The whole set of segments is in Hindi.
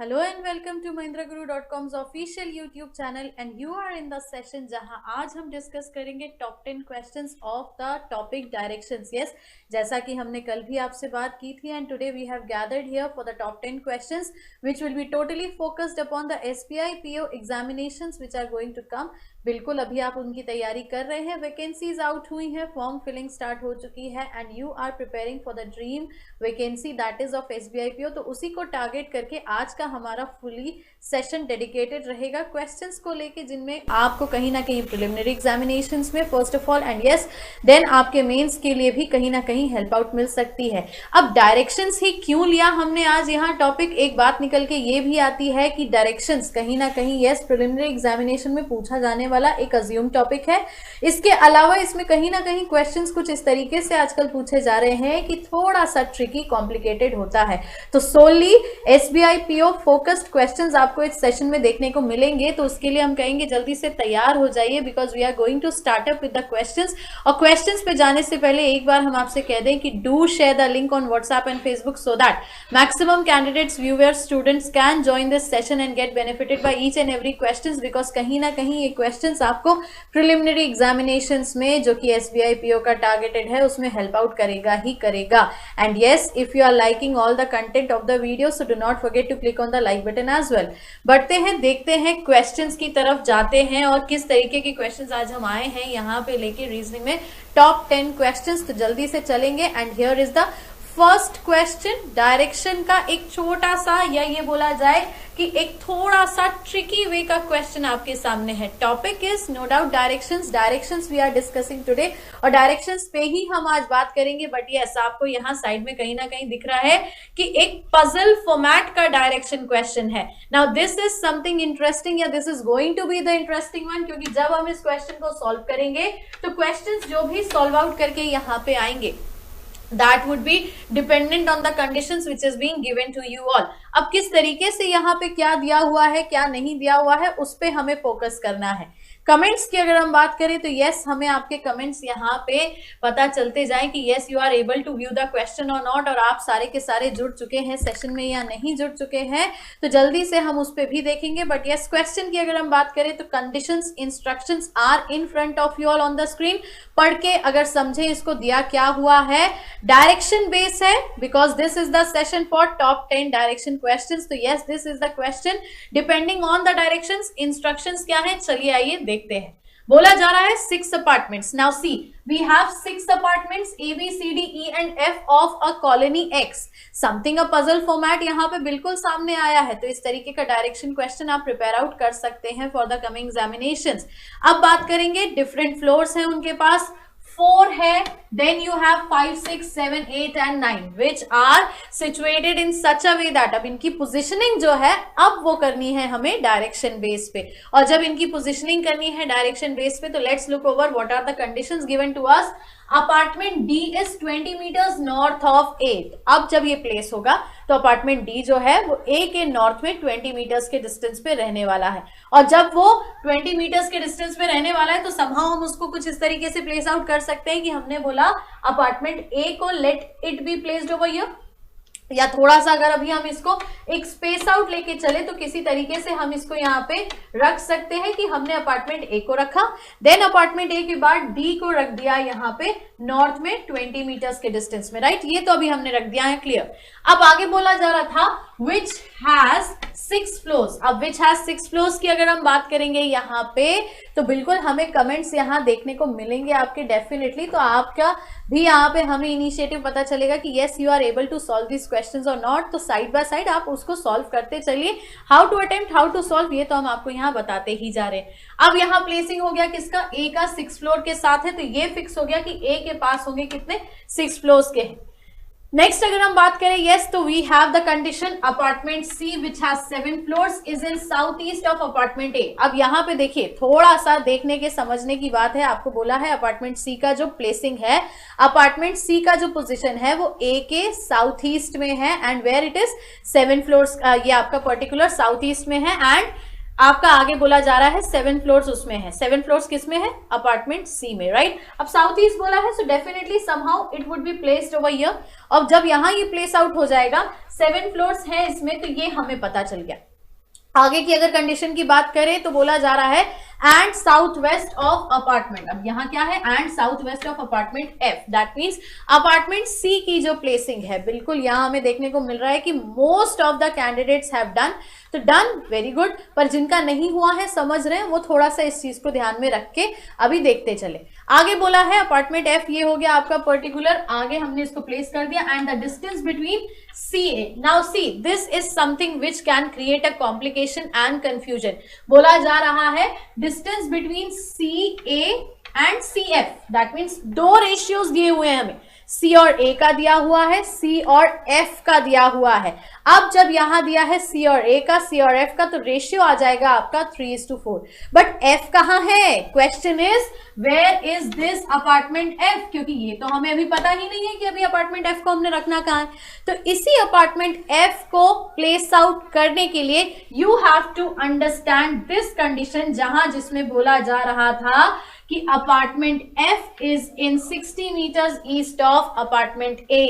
Hello and welcome to mahindraguru.com's official YouTube channel and you are in the session जहां आज हम डिस्कस करेंगे top 10 questions of the topic directions. Yes, जैसा कि हमने कल भी आपसे बात की थी and today we have gathered here for the top 10 questions which will be totally focused upon the SBI PO examinations which are going to come. बिल्कुल अभी आप उनकी तैयारी कर रहे हैं, वैकेंसीज आउट हुई हैं, फॉर्म फिलिंग स्टार्ट हो चुकी है and you are preparing for the dream vacancy that is of SBI PO. तो उसी को टारगेट करके आज का हमारा फुली सेशन डेडिकेटेड रहेगा क्वेश्चंस को लेके, जिनमें आपको कहीं ना कहीं प्रिलिमिनरी एग्जामिनेशंस में first of all and yes then आपके मेंस के लिए भी कहीं ना कहीं हेल्प आउट मिल सकती है। अब डायरेक्शंस ही क्यों लिया हमने आज यहाँ टॉपिक, एक बात निकल के ये भी आती है कि डायरेक्शंस कहीं ना कहीं यस प्रिलिमिनरी एग्जामिनेशन में पूछा जाने वाला एक अज्यूम टॉपिक है। इसके अलावा इसमें कहीं ना कहीं क्वेश्चंस कुछ इस तरीके से आजकल पूछे जा रहे हैं कि थोड़ा सा ट्रिकी कॉम्प्लिकेटेड होता है। तो सोली एसबीआई पीओ फोकस्ड क्वेश्चंस आपको इस सेशन में देखने को मिलेंगे, तो उसके लिए हम कहेंगे जल्दी से तैयार हो जाइए because we are going to start up with the questions. और क्वेश्चंस पे जाने से पहले एक बार हम आपसे कह दें कि do share the link on WhatsApp and Facebook so that maximum candidates viewers students can join this session and get benefited by each and every questions because कहीं ना कहीं ये क्वेश्चंस आपको प्रिलिमिनरी एग्जामिनेशंस में जो कि एसबीआई पीओ का टारगेटेड है उसमें हेल्प आउट करेगा ही करेगा। And yes, if you are liking all the content of the video so do not forget to click on the like button as well. बढ़ते हैं, देखते हैं क्वेश्चंस की तरफ जाते हैं और किस तरीके के क्वेश्चंस आज हम आए हैं यहाँ पे लेके रीजनिंग में टॉप 10 क्वेश्चंस। तो जल्दी से चलेंगे and here is the first question. Direction का एक छोटा सा या ये बोला जाए कि एक थोड़ा सा ट्रिकी वे का क्वेश्चन आपके सामने है। Topic is no doubt directions we are discussing today और डायरेक्शंस पे ही हम आज बात करेंगे। बट यस, आपको यहाँ साइड में कहीं ना कहीं दिख रहा है कि एक पजल फॉर्मेट का डायरेक्शन क्वेश्चन है। Now this is something interesting या this is going to be the interesting one, क्योंकि जब हम इस क्वेश्चन को सॉल्व करेंगे तो क्वेश्चन जो भी सॉल्व आउट करके यहाँ पे आएंगे that would be dependent on the conditions which is being given to you all। अब किस तरीके से यहाँ पे क्या दिया हुआ है क्या नहीं दिया हुआ है उस पे हमें फोकस करना है। कमेंट्स की अगर हम बात करें तो यस, हमें आपके कमेंट्स यहाँ पे पता चलते जाएं कि yes you are able to view the question और नॉट, और आप सारे के सारे जुड़ चुके हैं सेशन में या नहीं जुड़ चुके हैं, तो जल्दी से हम उस पे भी देखेंगे। बट यस, क्वेश्चन की अगर हम बात करें तो conditions instructions are in front of you all on the screen. पढ़ के अगर समझे इसको दिया क्या हुआ है, डायरेक्शन बेस है because this is the session for top 10 direction questions. तो yes, this is the question depending on the directions. Instructions क्या है चलिए आइए देखते हैं। बोला जा रहा है 6 apartments. Now see we have 6 apartments A B C D E and F of a colony X। Something a puzzle format यहाँ पे बिल्कुल सामने आया है, तो इस तरीके का डायरेक्शन क्वेश्चन आप प्रिपेयर आउट कर सकते हैं फॉर द कमिंग एग्जामिनेशंस। अब बात करेंगे, डिफरेंट फ्लोर्स हैं उनके पास, 4 है, then you have 5 6 7 8 and 9 which are situated in such a way that अब इनकी पोजीशनिंग जो है अब वो करनी है हमें डायरेक्शन बेस पे। और जब इनकी पोजीशनिंग करनी है डायरेक्शन बेस पे तो let's look over what are the conditions given to us. Apartment D is 20 metres north of A. अब जब ये प्लेस होगा तो अपार्टमेंट डी जो है वो ए के नॉर्थ में 20 मीटर्स के डिस्टेंस पे रहने वाला है। और जब वो 20 मीटर्स के डिस्टेंस पे रहने वाला है तो समहाउ हम उसको कुछ इस तरीके से प्लेस आउट कर सकते हैं कि हमने बोला अपार्टमेंट ए को let it be placed over here, या थोड़ा सा अगर अभी हम इसको एक स्पेस आउट लेके चले तो किसी तरीके से हम इसको यहाँ पे रख सकते हैं कि हमने अपार्टमेंट ए को रखा, देन अपार्टमेंट ए के बाद डी को रख दिया यहाँ पे नॉर्थ में 20 मीटर्स के डिस्टेंस में, राइट। ये तो अभी हमने रख दिया है, क्लियर। अब आगे बोला जा रहा था which has 6 floors। अब which has 6 floors की अगर हम बात करेंगे यहाँ पे तो बिल्कुल हमें कमेंट्स यहाँ देखने को मिलेंगे आपके डेफिनेटली, तो आपका भी यहाँ पे हमें इनिशिएटिव पता चलेगा कि yes you are able to solve these questions or not। तो साइड बाय साइड आप उसको सॉल्व करते चलिए। How to attempt how to solve ये तो हम आपको यहाँ बताते ही जा रहे हैं। अब यहाँ प्लेसिंग हो गया किसका, ए का 6 फ्लोर के साथ है, तो ये फिक्स हो गया कि ए के पास होंगे कितने 6 फ्लोर्स के। नेक्स्ट अगर हम बात करें यस तो we have the condition apartment C which has 7 floors is in south east of apartment A. अब यहाँ पे देखिए थोड़ा सा देखने के समझने की बात है, आपको बोला है अपार्टमेंट सी का जो प्लेसिंग है, अपार्टमेंट सी का जो पोजीशन है वो ए के साउथ ईस्ट में है and where it is 7 floors, ये आपका पर्टिकुलर साउथ ईस्ट में है एंड आपका आगे बोला जा रहा है 7 फ्लोर्स उसमें है, 7 फ्लोर्स किसमें है, अपार्टमेंट सी में, राइट। अब साउथ ईस्ट बोला है, so definitely somehow it would be placed over here. अब जब यहाँ ये प्लेस आउट हो जाएगा, 7 फ्लोर्स है इसमें, तो ये हमें पता चल गया। आगे की अगर कंडीशन की बात करें तो बोला जा रहा है and south west of apartment. अब यहाँ क्या है, and south west of apartment F, that means apartment C की जो प्लेसिंग है, बिल्कुल यहाँ हमें देखने को मिल रहा है कि most of the candidates have done, तो डन, वेरी गुड। पर जिनका नहीं हुआ है, समझ रहे हैं, वो थोड़ा सा इस चीज को ध्यान में रख के अभी देखते चले। आगे बोला है अपार्टमेंट एफ, ये हो गया आपका पर्टिकुलर, आगे हमने इसको प्लेस कर दिया, and the distance between CA. Now see, this is something which can create a complication and confusion. बोला जा रहा है distance between CA and CF. That means दो ratios दिए हुए हैं हमें, C और A का दिया हुआ है, C और F का दिया हुआ है। अब जब यहां दिया है C और A का, C और F का, तो रेशियो आ जाएगा आपका 3:4। बट F कहां है, question is where is this apartment F, क्योंकि ये तो हमें अभी पता ही नहीं है कि अभी अपार्टमेंट F को हमने रखना कहां है। तो इसी अपार्टमेंट F को प्लेस आउट करने के लिए you have to understand this condition, जहां जिसमें बोला जा रहा था कि apartment F is in 60 metres east of apartment A।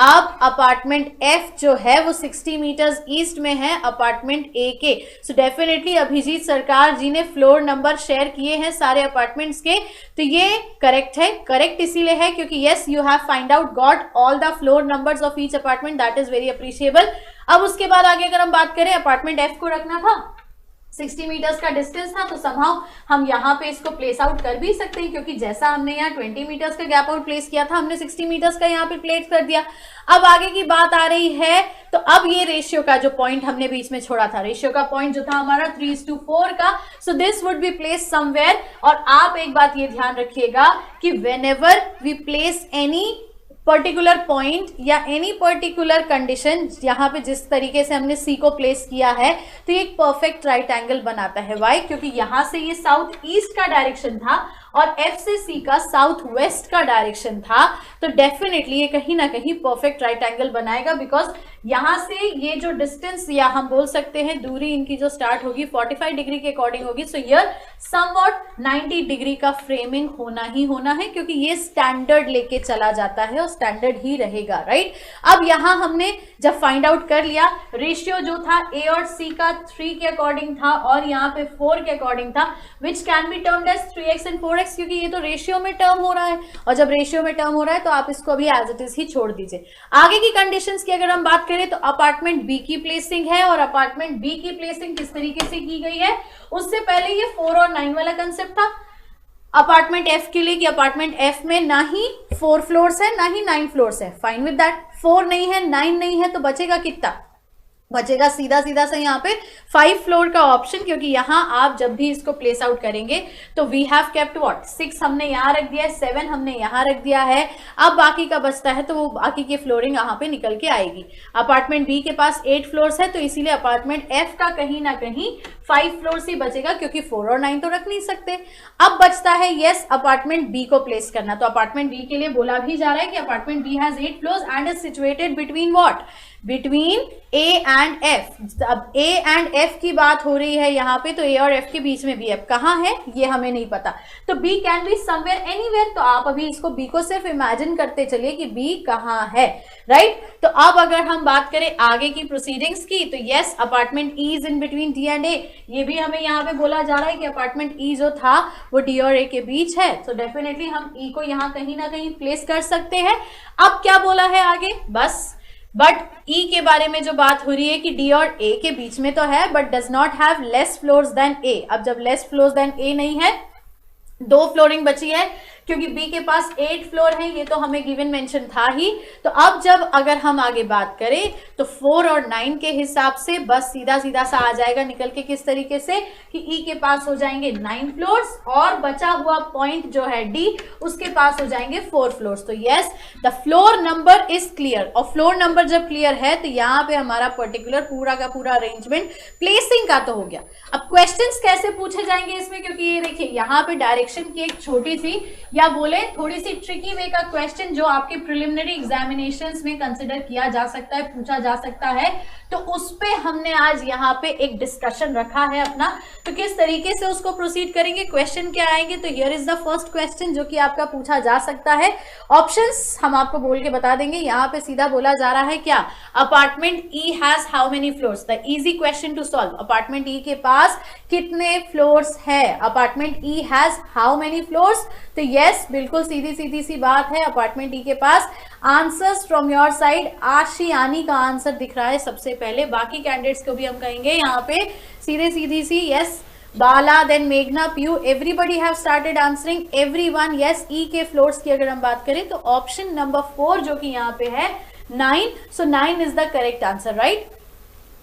अब अपार्टमेंट F जो है वो 60 मीटर्स ईस्ट में है अपार्टमेंट A के। सो डेफिनेटली अभिजीत सरकार जी ने फ्लोर नंबर शेयर किए हैं सारे अपार्टमेंट्स के, तो ये करेक्ट है। करेक्ट इसीलिए है क्योंकि yes, you have find out got all the floor numbers of each apartment, that is very appreciable. अब उसके बाद आगे अगर हम बात करें, अपार्टमेंट F को रखना था, 60 मीटर्स का डिस्टेंस था, तो समहाउ हम यहाँ पे इसको प्लेस आउट कर भी सकते हैं, क्योंकि जैसा हमने यहाँ 20 मीटर्स का गैप आउट प्लेस किया था, हमने 60 मीटर्स का यहाँ पे प्लेस कर दिया। अब आगे की बात आ रही है, तो अब ये रेशियो का जो पॉइंट हमने बीच में छोड़ा था, रेशियो का पॉइंट जो था हमारा 3:4 का, so this would be place somewhere. और आप एक बात ये ध्यान रखिएगा कि whenever we place any particular point या एनी पर्टिकुलर कंडीशन, यहाँ पे जिस तरीके से हमने सी को प्लेस किया है, तो ये एक परफेक्ट राइट एंगल बनाता है। वाई, क्योंकि यहां से ये साउथ ईस्ट का डायरेक्शन था और F से C का साउथ वेस्ट का डायरेक्शन था, तो डेफिनेटली ये कहीं ना कहीं परफेक्ट राइट एंगल बनाएगा, बिकॉज यहां से ये जो डिस्टेंस या हम बोल सकते हैं दूरी इनकी जो स्टार्ट होगी 45 डिग्री के अकॉर्डिंग होगी, सो हियर समवॉट 90 डिग्री का फ्रेमिंग होना ही होना है, क्योंकि ये स्टैंडर्ड लेके चला जाता है और स्टैंडर्ड ही रहेगा, राइट। अब यहां हमने जब फाइंड आउट कर लिया, रेशियो जो था A और C का 3 के अकॉर्डिंग था और यहाँ पे 4 के अकॉर्डिंग था, which can be termed as 3x and 4x, क्योंकि ये तो रेशियो में टर्म हो रहा है, और जब रेशियो में टर्म हो रहा है तो आप इसको अभी एज इट इज ही छोड़ दीजिए। आगे की कंडीशंस की अगर हम बात करें, तो अपार्टमेंट बी की प्लेसिंग है, और अपार्टमेंट बी की प्लेसिंग किस तरीके से की गई है, उससे पहले ये 4 और 9 वाला कंसेप्ट था अपार्टमेंट F के लिए, कि अपार्टमेंट F में ना ही 4 फ्लोर्स है ना ही 9 फ्लोर्स है। फाइन विद दैट, 4 नहीं है 9 नहीं है, तो बचेगा कितना, बचेगा सीधा सीधा से यहाँ पे 5 फ्लोर का ऑप्शन, क्योंकि यहाँ आप जब भी इसको प्लेस आउट करेंगे तो वी हैव केप्ट व्हाट, 6 हमने यहाँ रख दिया है, 7 हमने यहाँ रख दिया है। अब बाकी का बचता है तो वो बाकी की फ्लोरिंग यहाँ पे निकल के आएगी। अपार्टमेंट बी के पास 8 फ्लोर्स है, तो इसीलिए अपार्टमेंट एफ का कहीं ना कहीं 5 फ्लोर्स ही बचेगा, क्योंकि 4 और 9 तो रख नहीं सकते। अब बचता है यस अपार्टमेंट बी को प्लेस करना, तो अपार्टमेंट बी के लिए बोला भी जा रहा है कि apartment B has 8 floors and is situated between what, between A and F। अब A एंड F की बात हो रही है यहाँ पे, तो A और F के बीच में B, अब कहाँ है ये हमें नहीं पता, तो B can be somewhere anywhere. तो आप अभी इसको B को सिर्फ इमेजिन करते चलिए कि B कहाँ है, राइट। तो अब अगर हम बात करें आगे की प्रोसीडिंग्स की, तो yes apartment E is in between D and A, ये भी हमें यहाँ पे बोला जा रहा है कि अपार्टमेंट E जो था वो D और A के बीच है, तो डेफिनेटली हम E को यहाँ कहीं ना कहीं प्लेस कर सकते हैं। अब क्या बोला है आगे, बस बट E के बारे में जो बात हो रही है कि D और A के बीच में तो है, but does not have less floors than A। अब जब लेस फ्लोर्स देन A नहीं है, 2 फ्लोरिंग बची है, क्योंकि B के पास 8 फ्लोर है, ये तो हमें गिवन मेंशन था ही। तो अब जब अगर हम आगे बात करें, तो 4 और 9 के हिसाब से बस सीधा सीधा सा आ जाएगा निकल के, किस तरीके से कि E के पास हो जाएंगे 9 फ्लोर्स और बचा हुआ पॉइंट जो है D, उसके पास हो जाएंगे 4 फ्लोर्स। तो yes the floor number is clear, और फ्लोर नंबर जब क्लियर है तो यहाँ पे हमारा पर्टिकुलर पूरा का पूरा अरेंजमेंट प्लेसिंग का तो हो गया। अब क्वेश्चंस कैसे पूछे जाएंगे इसमें, क्योंकि ये देखिए यहाँ पे डायरेक्शन की एक छोटी सी या बोले थोड़ी सी ट्रिकी वे का क्वेश्चन जो आपके प्रिलिमिनरी एग्जामिनेशंस में कंसिडर किया जा सकता है, पूछा जा सकता है। तो उस पे हमने आज यहाँ पे एक डिस्कशन रखा है अपना। तो किस तरीके से उसको प्रोसीड करेंगे, क्वेश्चन क्या आएंगे, तो here is the first question जो कि आपका पूछा जा सकता है। ऑप्शंस हम आपको बोल के बता देंगे। यहाँ पे सीधा बोला जा रहा है क्या, apartment E has how many floors, the easy question to solve. Apartment E के पास कितने फ्लोर्स है, apartment E has how many floors, तो यस बिल्कुल सीधी सीधी सी बात है, अपार्टमेंट ई के पास। Answers from your side, Ashiyani का आंसर दिख रहा है सबसे पहले, बाकी कैंडिडेट्स को भी हम कहेंगे यहाँ पे सीधे सीधी सी यस। बाला, देन मेघना, Piyu, everybody have started answering, everyone yes. E के फ्लोर्स की अगर हम बात करें तो ऑप्शन नंबर 4 जो कि यहाँ पे है 9, सो 9 is the correct answer, right.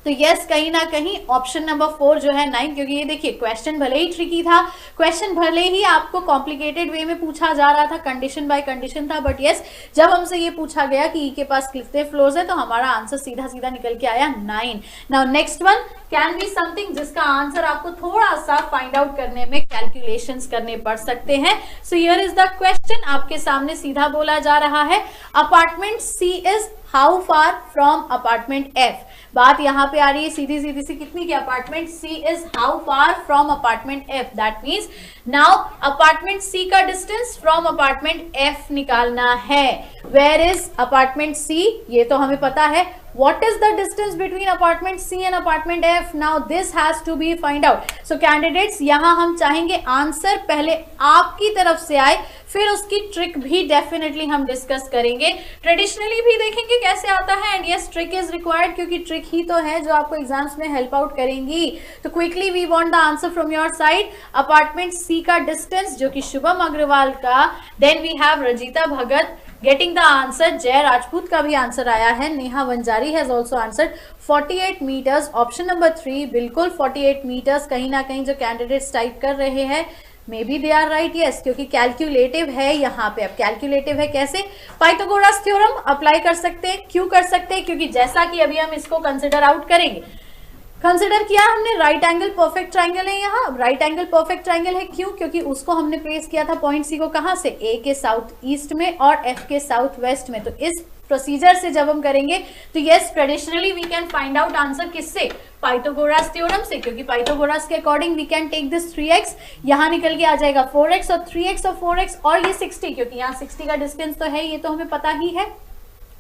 तो यस कहीं ना कहीं ऑप्शन नंबर 4 जो है 9, क्योंकि ये देखिए क्वेश्चन भले ही ट्रिकी था, क्वेश्चन भले ही आपको कॉम्प्लिकेटेड वे में पूछा जा रहा था, कंडीशन बाय कंडीशन था, बट यस जब हमसे ये पूछा गया कि ई के पास कितने फ्लोर्स है तो हमारा आंसर सीधा सीधा निकल के आया 9। Now next one can be something जिसका आंसर आपको थोड़ा सा फाइंड आउट करने में कैलकुलेशंस करने पड़ सकते हैं। So here is the question, आपके सामने सीधा बोला जा रहा है, apartment C is how far from apartment F. बात यहाँ पे आ रही है सीधी सीधी सी कितनी की, apartment C is how far from apartment F, that means now apartment C का डिस्टेंस फ्रॉम अपार्टमेंट एफ निकालना है। वेयर इज अपार्टमेंट सी, ये तो हमें पता है। What is the distance between apartment C and apartment F? Now this has to be find out. So candidates यहाँ हम चाहेंगे आंसर पहले आपकी तरफ से आए, फिर उसकी ट्रिक भी डेफिनेटली हम डिस्कस करेंगे, ट्रेडिशनली भी देखेंगे कैसे आता है, and yes trick is required क्योंकि ट्रिक ही तो है जो आपको एग्जाम्स में हेल्प आउट करेंगी। तो quickly we want the answer from your side. Apartment C का डिस्टेंस जो कि शुभम अग्रवाल का, then we have Rajita Bhagat getting the answer, Jay Rajput का भी आंसर आया है, Neha Vanjari has also answered 48 metres, option number 3 बिल्कुल 48 मीटर्स। कहीं ना कहीं जो कैंडिडेट्स टाइप कर रहे हैं may be they are right, yes, क्योंकि कैलकुलेटिव है यहाँ पे। अब कैलकुलेटिव है कैसे, पाइथागोरस थ्योरम अप्लाई कर सकते हैं। क्यों कर सकते हैं, क्योंकि जैसा कि अभी हम इसको कंसिडर आउट करेंगे, कंसिडर किया हमने राइट एंगल परफेक्ट ट्राइंगल है यहाँ, राइट एंगल परफेक्ट ट्राइंगल है, क्यों, क्योंकि उसको हमने प्लेस किया था पॉइंट सी को कहाँ से, ए के साउथ ईस्ट में और एफ के साउथ वेस्ट में। तो इस प्रोसीजर से जब हम करेंगे तो yes traditionally we can find out answer किससे, पाइथागोरस थ्योरम से, क्योंकि पाइथागोरस के according we can take this 3x, यहाँ निकल के आ जाएगा 4x और 3x और 4x और ये 60, क्योंकि यहाँ 60 का डिस्टेंस तो है, ये तो हमें पता ही है,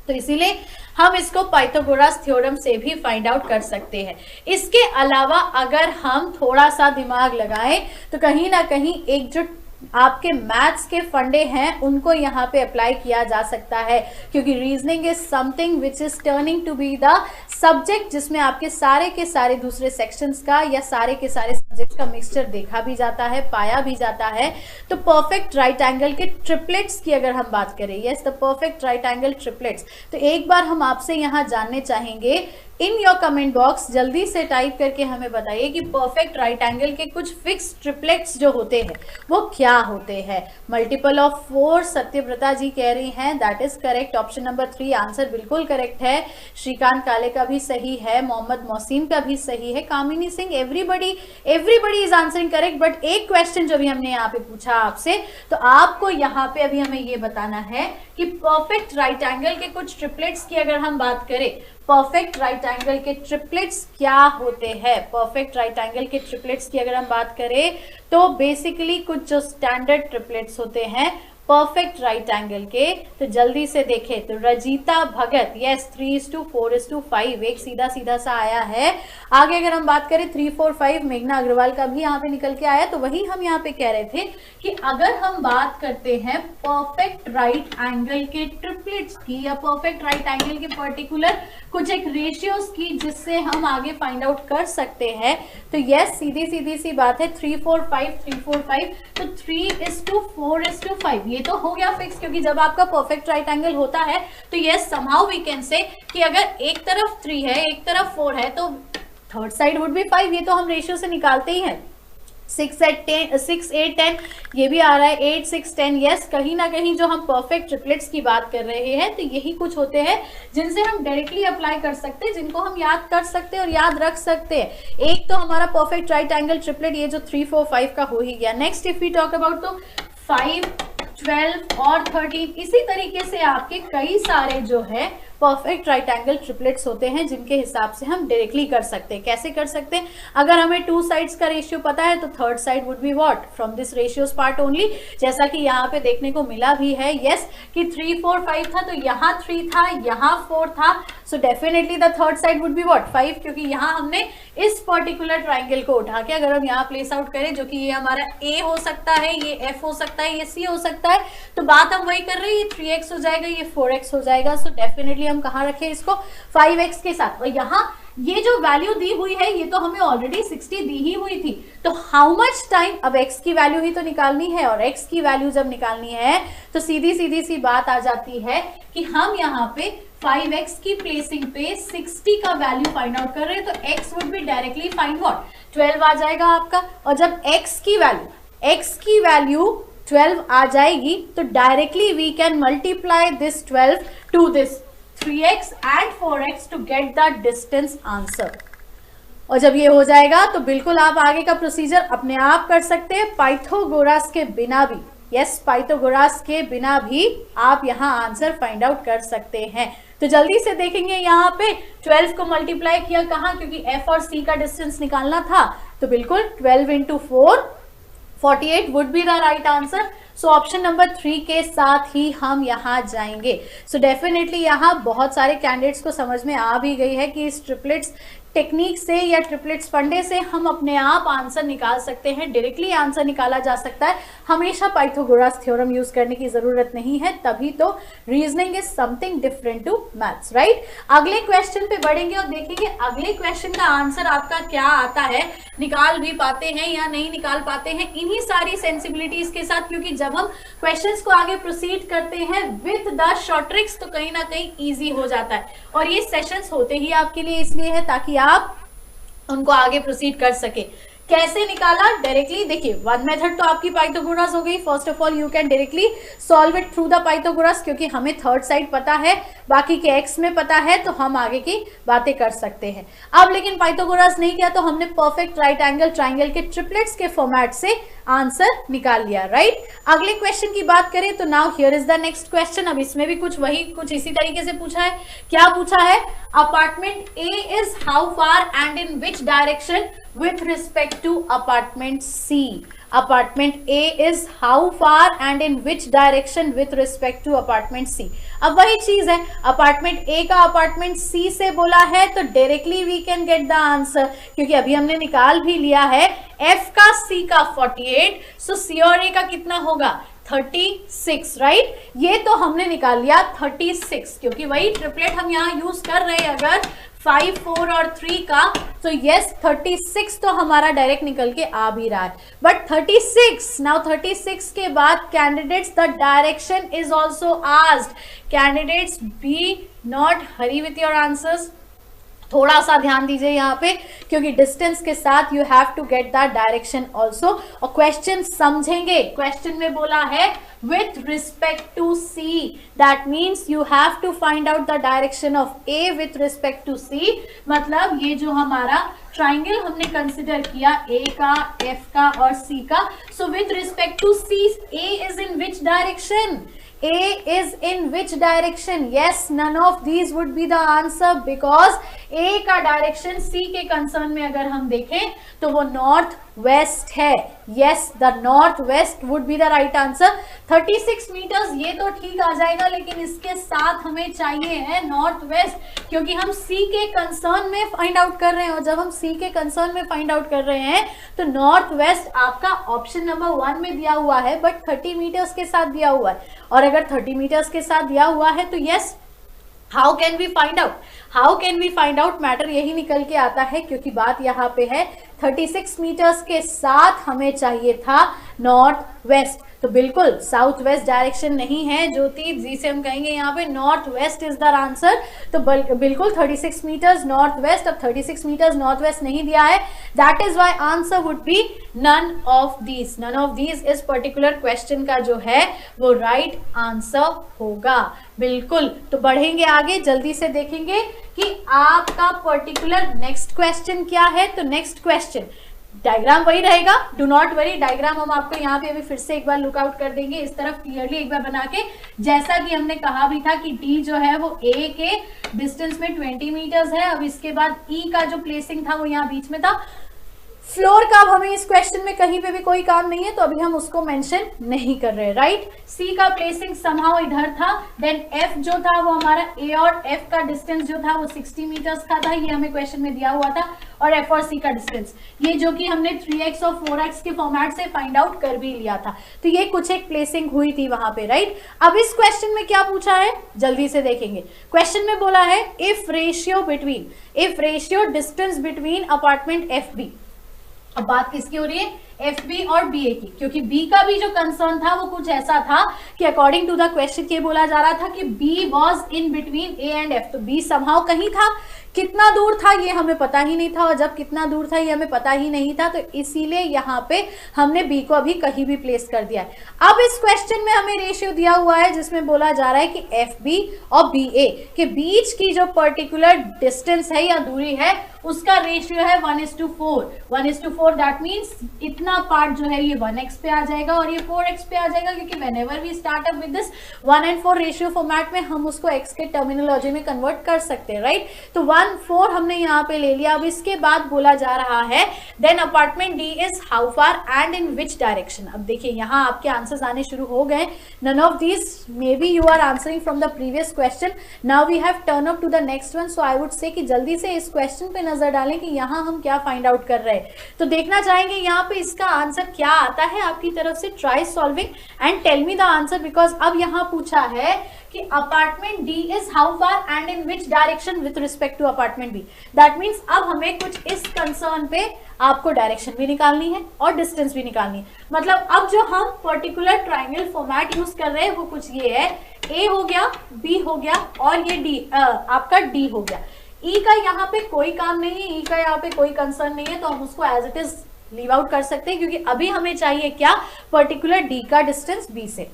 तो इसीलिए हम इसको पाइथागोरस थ्योरम से भी फाइंड आउट कर सकते हैं। इसके अलावा अगर हम थोड़ा सा दिमाग लगाएं तो कहीं ना कहीं एक जो आपके मैथ्स के फंडे हैं उनको यहाँ पे अप्लाई किया जा सकता है, क्योंकि reasoning is something which is turning to be the subject जिसमें आपके सारे के सारे दूसरे सेक्शंस का या सारे के सारे सब्जेक्ट्स का मिक्सचर देखा भी जाता है, पाया भी जाता है। तो परफेक्ट राइट एंगल के ट्रिपलेट्स की अगर हम बात करें, yes the perfect right angle triplets, तो एक बार हम आपसे यहाँ जानने चाहेंगे इन योर कमेंट बॉक्स, जल्दी से टाइप करके हमें बताइए कि परफेक्ट राइट एंगल के कुछ फिक्स ट्रिपलेट्स जो होते हैं वो क्या होते हैं। मल्टीपल ऑफ 4 सत्यव्रता जी कह रही हैं, that is correct, option number 3 answer बिल्कुल करेक्ट है। श्रीकांत काले का भी सही है, मोहम्मद मोहसिन का भी सही है, Kamini Singh, everybody is answering correct. But एक क्वेश्चन जो भी हमने यहाँ पे पूछा आपसे, तो आपको यहाँ पे अभी हमें ये बताना है कि परफेक्ट राइट एंगल के कुछ ट्रिपलेट्स की अगर हम बात करें, परफेक्ट राइट एंगल के ट्रिपलेट्स क्या होते हैं। परफेक्ट राइट एंगल के ट्रिपलेट्स की अगर हम बात करें तो बेसिकली कुछ जो स्टैंडर्ड ट्रिपलेट्स होते हैं परफेक्ट राइट एंगल के, तो जल्दी से देखें तो रजिता भगत, यस 3:4:5, एक सीधा सीधा सा आया है। आगे अगर हम बात करें 3, 4, 5, मेघना अग्रवाल का भी यहाँ पे निकल के आया। तो वही हम यहाँ पे कह रहे थे कि अगर हम बात करते हैं परफेक्ट राइट एंगल के ट्रिपलेट्स की या परफेक्ट राइट एंगल के पर्टिकुलर कुछ एक रेशियोज की जिससे हम आगे फाइंड आउट कर सकते हैं, तो यस सीधी सीधी सी बात है 3, 4, 5, 3, 4, 5, तो 3:4:5 ये तो हो गया फिक्स, क्योंकि जब आपका परफेक्ट राइट एंगल होता है तो yes somehow we can say कि अगर एक तरफ 3 है एक तरफ 4 है तो थर्ड साइड वुड बी 5, ये तो हम रेशियो से निकालते ही हैं। 6, 8, 10 ये भी आ रहा है, 8, 6, 10, यस कहीं ना कहीं जो हम परफेक्ट ट्रिपलेट्स की बात कर रहे हैं तो यही कुछ होते हैं जिनसे हम डायरेक्टली अप्लाई कर सकते हैं, जिनको हम याद कर सकते हैं और याद रख सकते हैं। एक तो हमारा परफेक्ट राइट एंगल ट्रिपलेट ये जो 3, 4, 5 का हो ही गया। Next if we talk about तो 5, 12 और 13, इसी तरीके से आपके कई सारे जो है परफेक्ट राइट एंगल ट्रिपलेट्स होते हैं जिनके हिसाब से हम डायरेक्टली कर सकते हैं। कैसे कर सकते हैं? अगर हमें टू साइड्स का रेशियो पता है तो third side would be what? From this ratios part only, जैसा कि यहाँ पे देखने को मिला भी है यस कि 3 4 5 था, तो यहाँ 3 था, यहाँ 4 था, सो definitely the third side would be what? 5, क्योंकि यहाँ हमने इस पर्टिकुलर ट्राइंगल को उठा के अगर हम यहाँ प्लेस आउट करें, जो कि ये हमारा A हो सकता है, ये F हो सकता है, ये C हो सकता है, तो बात हम वही कर रहे हैं, ये 3x हो जाएगा, ये 4x हो जाएगा, सो डेफिनेटली हम कहाँ रखें इसको? 5x के साथ। और यहाँ ये जो वैल्यू दी हुई है ये तो हमें ऑलरेडी 60 दी ही हुई थी, तो हाउ मच टाइम, अब x की वैल्यू ही तो निकालनी है, और x की वैल्यू जब निकालनी है तो सीधी सीधी सी बात आ जाती है कि हम यहाँ पे 5x की प्लेसिंग पे 60 का वैल्यू फाइंड आउट कर रहे हैं, तो x would be directly find what? 12 आ जाएगा आपका। और जब x की वैल्यू 12 आ जाएगी तो directly we can multiply this 12 to this 3x and 4x to get the distance answer। और जब ये हो जाएगा तो बिल्कुल आप आगे का प्रोसीजर अपने आप कर सकते हैं पाइथागोरस के बिना भी। यस, पाइथागोरस के बिना भी आप यहाँ आंसर फाइंड आउट कर सकते हैं। तो जल्दी से देखेंगे यहाँ पे 12 को मल्टीप्लाई किया कहाँ, क्योंकि f और c का डिस्टेंस निकालना था, तो बिल्कुल 12 into 4 48 would be the right answer. So option number 3 के साथ ही हम यहाँ जाएंगे। सो डेफिनेटली यहाँ बहुत सारे कैंडिडेट्स को समझ में आ भी गई है कि इस ट्रिपलेट्स टेक्निक से या ट्रिपलेट्स फंडे से हम अपने आप आंसर निकाल सकते हैं, डायरेक्टली आंसर निकाला जा सकता है, हमेशा पाइथागोरस थ्योरम यूज करने की जरूरत नहीं है, तभी तो reasoning is something different to maths, right. अगले क्वेश्चन पे बढ़ेंगे और देखेंगे अगले क्वेश्चन का आंसर आपका क्या आता है, निकाल भी पाते हैं या नहीं निकाल पाते हैं, इन्हीं सारी सेंसिबिलिटीज के साथ, क्योंकि जब हम क्वेश्चंस को आगे प्रोसीड करते हैं विद द शॉर्ट ट्रिक्स तो कहीं ना कहीं इजी हो जाता है, और ये सेशंस होते ही आपके लिए इसलिए है ताकि आप उनको आगे प्रोसीड कर सके। कैसे निकाला? डायरेक्टली देखिए, वन मेथड तो आपकी पाइथागोरस हो गई। First of all you can directly solve it through the Pythagoras, क्योंकि हमें थर्ड साइड पता है, बाकी के एक्स में पता है, तो हम आगे की बातें कर सकते हैं। अब लेकिन पाइथागोरस नहीं किया तो हमने परफेक्ट राइट एंगल ट्राइंगल के ट्रिपलेट्स के फॉर्मेट से आंसर निकाल लिया, राइट। अगले क्वेश्चन की बात करें तो now here is the next question. अब इसमें भी कुछ इसी तरीके से पूछा है। क्या पूछा है? Apartment A is how far and in which direction with respect to apartment C? Apartment A is how far and in which direction with respect to apartment C? अब वही चीज है, अपार्टमेंट A का अपार्टमेंट C से बोला है तो directly we can get the answer, क्योंकि अभी हमने निकाल भी लिया है F का C का 48, सो C और A का कितना होगा? 36, राइट। ये तो हमने निकाल लिया 36, क्योंकि वही ट्रिपलेट हम यहाँ यूज कर रहे हैं अगर 5, 4 और 3 का, तो यस 36 तो हमारा डायरेक्ट निकल के आ भी रहा है। बट 36 नाउ 36 के बाद candidates the direction is also asked. Candidates be not hurry with your answers, थोड़ा सा ध्यान दीजिए यहाँ पे, क्योंकि डिस्टेंस के साथ you have to get the direction also. और क्वेश्चन समझेंगे, क्वेश्चन में बोला है with respect to C, that means you have to find out the direction of A with respect to C। मतलब ये जो हमारा ट्राइंगल हमने कंसिडर किया A का, F का और C का, so with respect to C, A is in which direction? A is in which direction? Yes, none of these would be the answer because A का डायरेक्शन C के कंसर्न में अगर हम देखें तो वो नॉर्थ वेस्ट है। Yes, the north west would be the right answer। 36 metres ये तो ठीक आ जाएगा, लेकिन इसके साथ हमें चाहिए है नॉर्थ वेस्ट, क्योंकि हम C के कंसर्न में फाइंड आउट कर रहे हैं, और जब हम C के कंसर्न में फाइंड आउट कर रहे हैं तो नॉर्थ वेस्ट आपका ऑप्शन नंबर 1 में दिया हुआ है, बट 30 मीटर्स के साथ दिया हुआ है, और अगर 30 मीटर्स के साथ दिया हुआ है तो yes, how can we find out? How can we find out? Matter यही निकल के आता है, क्योंकि बात यहाँ पे है 36 मीटर्स के साथ हमें चाहिए था नॉर्थ वेस्ट, तो बिल्कुल साउथ वेस्ट डायरेक्शन नहीं है ज्योति, जिसे हम कहेंगे यहाँ पे north west is the answer. तो बिल्कुल 36 मीटर्स नॉर्थ वेस्ट, अब 36 मीटर्स नॉर्थ वेस्ट नहीं दिया है, that is why answer would be none of these. None of these इस पर्टिकुलर क्वेश्चन का जो है वो राइट आंसर होगा, बिल्कुल। तो बढ़ेंगे आगे, जल्दी से देखेंगे कि आपका पर्टिकुलर नेक्स्ट क्वेश्चन क्या है। तो नेक्स्ट क्वेश्चन डायग्राम वही रहेगा, डू नॉट वरी, डायग्राम हम आपको यहाँ पे अभी फिर से एक बार लुक आउट कर देंगे इस तरफ क्लियरली एक बार बना के। जैसा कि हमने कहा भी था कि डी जो है वो ए के डिस्टेंस में 20 मीटर्स है। अब इसके बाद ई का जो प्लेसिंग था वो यहाँ बीच में था। फ्लोर का अब हमें इस क्वेश्चन में कहीं पे भी कोई काम नहीं है तो अभी हम उसको मेंशन नहीं कर रहे, राइट। सी का प्लेसिंग समहाउ इधर था। देन एफ जो था वो हमारा ए और एफ का डिस्टेंस जो था वो 60 मीटर्स का था, ये हमें क्वेश्चन में दिया हुआ था। और एफ और सी का डिस्टेंस ये जो कि हमने 3x और 4x के फॉर्मेट से फाइंड आउट कर भी लिया था। तो ये कुछ एक प्लेसिंग हुई थी वहां पे, राइट। अब इस क्वेश्चन में क्या पूछा है जल्दी से देखेंगे। क्वेश्चन में बोला है if ratio distance between apartment F B. अब बात किसकी हो रही है, एफ बी और बी ए की, क्योंकि बी का भी जो कंसर्न था वो कुछ ऐसा था कि अकॉर्डिंग टू द क्वेश्चन ये बोला जा रहा था कि B was in between A and F. तो बी समहाउ कहीं था, कितना दूर था ये हमें पता ही नहीं था, और जब कितना दूर था ये हमें पता ही नहीं था, तो इसीलिए यहाँ पे हमने बी को अभी कहीं भी प्लेस कर दिया है। अब इस क्वेश्चन में हमें रेशियो दिया हुआ है जिसमें बोला जा रहा है कि एफ बी और बी ए के बीच की जो पर्टिकुलर डिस्टेंस है या दूरी है उसका रेशियो है 1:4। 1:4 दैट मीन्स इतना पार्ट जो है ये 1x पे आ जाएगा और ये 4x पे आ जाएगा, क्योंकि whenever we start up with this 1:4 ratio format में हम उसको x के टर्मिनोलॉजी में कन्वर्ट कर सकते हैं, राइट। तो 1:4 हमने यहाँ पे ले लिया। अब इसके बाद बोला जा रहा है then apartment D is how far and in which direction. अब देखिए यहाँ आपके आंसर्स आने शुरू हो गए। None of these may be you are answering from the previous question, now we have turn up to the next one. So I would say कि जल्दी से इस क्वेश्चन पे नजर डालें कि यहाँ हम क्या फाइंड आउट कर रहे हैं। तो देखना चाहेंगे यहाँ पे इसका आंसर क्या आता है आपकी तरफ से। Try solving and tell me the answer, because अब यहाँ पूछा है कि apartment D is how far and in which direction with respect to apartment B. That means अब हमें कुछ इस कंसर्न पे आपको डायरेक्शन भी निकालनी है और डिस्टेंस भी निकालनी है। मतलब अब जो हम पर्टिकुलर ट्राइंगल फॉर्मेट यूज कर रहे हैं वो कुछ ये है, ए हो गया, बी हो गया और ये डी आपका डी हो गया। ई का यहाँ पे कोई काम नहीं है, ई का यहाँ पे कोई कंसर्न नहीं है, तो हम उसको as it is leave out कर सकते हैं, क्योंकि अभी हमें चाहिए क्या, पर्टिकुलर डी का डिस्टेंस बी से।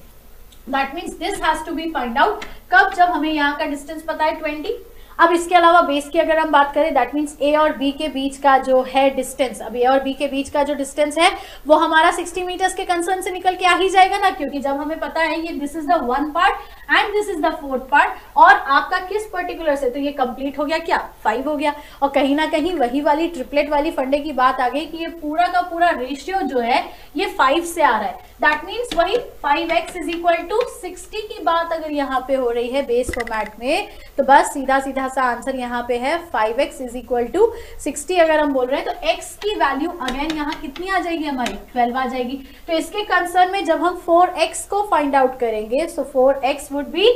That means this has to be find out कब, जब हमें यहाँ का डिस्टेंस पता है 20। अब इसके अलावा बेस की अगर हम बात करें दैट मीन्स ए और बी के बीच का जो है डिस्टेंस, अब ए और बी के बीच का जो डिस्टेंस है वो हमारा 60 मीटर्स के कंसर्न से निकल के आ ही जाएगा ना, क्योंकि जब हमें पता है ये this is the 1 part and this is the 4th part, और आपका किस पर्टिकुलर से, तो ये कंप्लीट हो गया क्या, 5 हो गया। और कहीं ना कहीं वही वाली ट्रिपलेट वाली फंडे की बात आ गई कि ये पूरा का पूरा रेशियो जो है ये 5 से आ रहा है। दैट मीन्स वही 5x इज इक्वल टू 60 की बात अगर यहाँ पे हो रही है बेस फॉर्मेट में, तो बस सीधा सीधा सा आंसर यहाँ पे है 5x इज इक्वल टू 60। अगर हम बोल रहे हैं तो x की वैल्यू अगेन यहाँ कितनी आ जाएगी, हमारी 12 आ जाएगी। तो इसके कंसर्न में जब हम 4x को फाइंड आउट करेंगे सो 4x वुड बी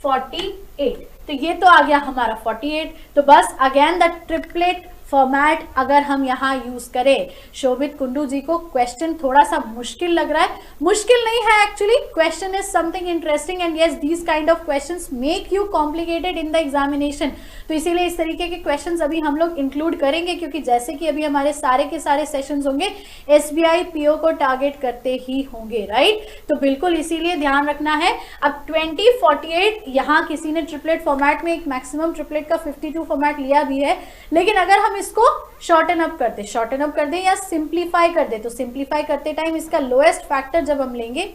48। तो ये तो आ गया हमारा 48। तो बस अगेन द ट्रिपलेट फॉर्मेट अगर हम यहाँ यूज करें, शोभित कुंडू जी को क्वेश्चन थोड़ा सा मुश्किल लग रहा है, मुश्किल नहीं है actually, question is something interesting and yes these kind of questions make you complicated in the examination. तो इसीलिए इस तरीके के क्वेश्चंस अभी हम लोग इंक्लूड करेंगे, क्योंकि जैसे कि अभी हमारे सारे के सारे सेशंस होंगे एसबीआई पीओ को टारगेट करते ही होंगे, राइट। तो बिल्कुल इसीलिए ध्यान रखना है। अब 20, 48 यहाँ किसी ने ट्रिपलेट फॉर्मेट में एक मैक्सिमम ट्रिपलेट का 52 फॉर्मेट लिया भी है, लेकिन अगर हम इसको शॉर्टन अप कर दे या सिंप्लीफाई कर दे, तो सिंप्लीफाई करते टाइम इसका लोएस्ट फैक्टर जब हम लेंगे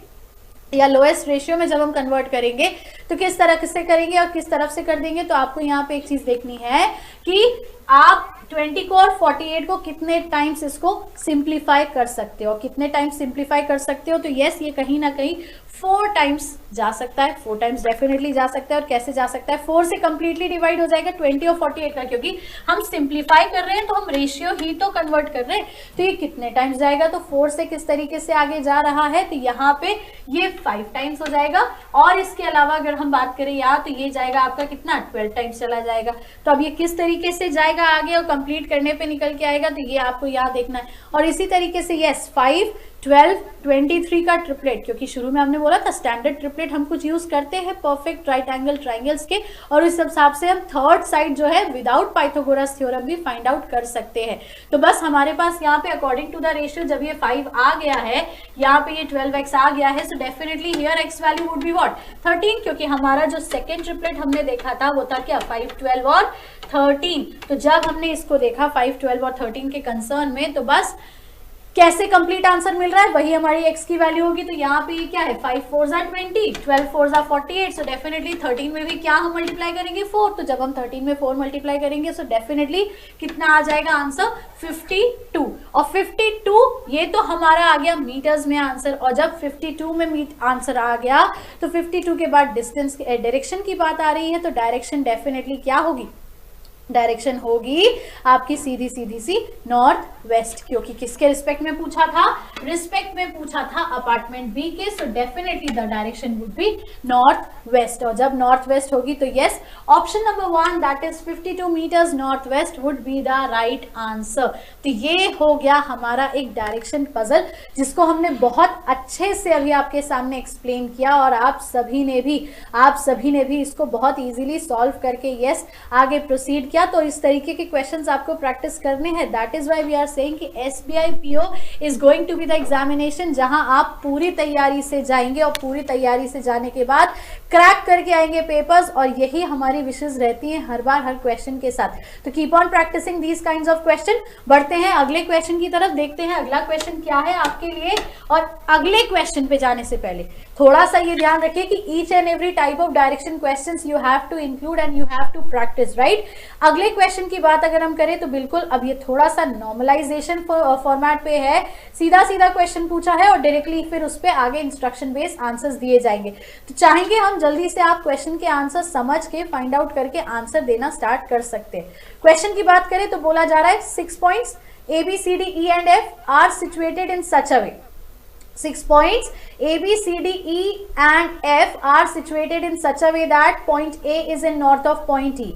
या लोएस्ट रेशियो में जब हम कन्वर्ट करेंगे तो किस तरह से करेंगे और किस तरफ से कर देंगे। तो आपको यहाँ पे एक चीज देखनी है कि आप 20 को और 48 को कितने टाइम्स इसको सिंप्लीफाई कर सकते हो, कितने टाइम्स सिंप्लीफाई कर सकते हो। तो यस ये कहीं ना कहीं 4 टाइम्स जा सकता है, 4 टाइम्स डेफिनेटली जा सकता है। और कैसे जा सकता है, 4 से कंप्लीटली डिवाइड हो जाएगा 20 और 48 का, क्योंकि हम सिंप्लीफाई कर रहे हैं तो हम रेशियो ही तो कन्वर्ट कर रहे हैं। तो ये कितने टाइम्स जाएगा, तो 4 से किस तरीके से आगे जा रहा है, तो यहाँ पे ये 5 टाइम्स हो जाएगा। और इसके अलावा अगर हम बात करें यहाँ तो ये जाएगा आपका कितना, 12 टाइम्स चला जाएगा। तो अब ये किस तरीके से जाएगा आगे और कंप्लीट करने पे निकल के आएगा, तो ये आपको याद देखना है। और इसी तरीके से यस 5, 12, 23 का ट्रिपलेट, क्योंकि शुरू में हमने बोला था स्टैंडर्ड ट्रिपलेट हम कुछ यूज करते हैं परफेक्ट राइट एंगल ट्राइंगल्स के, और इस हिसाब से हम थर्ड साइड जो है विदाउट पाइथागोरस थ्योरम भी फाइंड आउट कर सकते हैं। तो बस हमारे पास यहाँ पे अकॉर्डिंग टू द रेशियो जब ये 5 आ गया है, यहाँ पे ये 12x आ गया है, so definitely here x value would be what 13, क्योंकि हमारा जो सेकेंड ट्रिपलेट हमने देखा था वो था क्या 5, 12 और 13। तो जब हमने इसको देखा 5, 12 और 13 के कंसर्न में, तो बस कैसे कंप्लीट आंसर मिल रहा है, वही हमारी x की वैल्यू होगी। तो यहाँ पे ये क्या है, 5 4 20, 12 4 48, सो डेफिनेटली 13 में भी क्या हम मल्टीप्लाई करेंगे 4, तो जब हम 13 में 4 मल्टीप्लाई करेंगे सो डेफिनेटली कितना आ जाएगा आंसर 52। और 52 ये तो हमारा आ गया मीटर्स में आंसर, और जब 52 में आंसर आ गया तो 52 के बाद डिस्टेंस डायरेक्शन की बात आ रही है, तो डायरेक्शन डेफिनेटली क्या होगी, डायरेक्शन होगी आपकी सीधी सीधी सी नॉर्थ वेस्ट, क्योंकि किसके रिस्पेक्ट में पूछा था, रिस्पेक्ट में पूछा था अपार्टमेंट बी के, so definitely the direction would be north west. और जब नॉर्थ वेस्ट होगी तो yes, option number 1 that is 52 metres north west would be the right answer. तो ये हो गया हमारा एक डायरेक्शन पजल, जिसको हमने बहुत अच्छे से अभी आपके सामने एक्सप्लेन किया, और आप सभी ने भी इसको बहुत इजीली सॉल्व करके यस आगे प्रोसीड किया। तो इस तरीके के क्वेश्चंस आपको प्रैक्टिस करने हैं, that is why we are saying कि SBI PO is going to be the examination, जहां आप पूरी तैयारी से जाएंगे और पूरी तैयारी से जाने के बाद क्रैक करके आएंगे पेपर्स, और यही हमारी विशेष रहती है हर बार हर क्वेश्चन के साथ। तो keep on practising these kinds of question. बढ़ते हैं अगले क्वेश्चन की तरफ, देखते हैं अगला क्वेश्चन क्या है आपके लिए। और अगले क्वेश्चन पे जाने से पहले थोड़ा सा ये ध्यान रखिए कि each and every type of direction questions you have to include and you have to practise, right. अगले क्वेश्चन की बात अगर हम करें तो बिल्कुल अब ये थोड़ा सा नॉर्मलाइजेशन फॉर्मेट पे है, सीधा सीधा क्वेश्चन पूछा है और डायरेक्टली फिर उस पे आगे इंस्ट्रक्शन बेस्ड आंसर्स दिए जाएंगे। तो चाहेंगे हम जल्दी से आप क्वेश्चन के आंसर समझ के फाइंड आउट करके आंसर देना स्टार्ट कर सकते हैं। क्वेश्चन की बात करें तो बोला जा रहा है 6 points A B C D E and F are situated in such a way, 6 points A B C D E and F are situated in such a way that point A is in north of point E.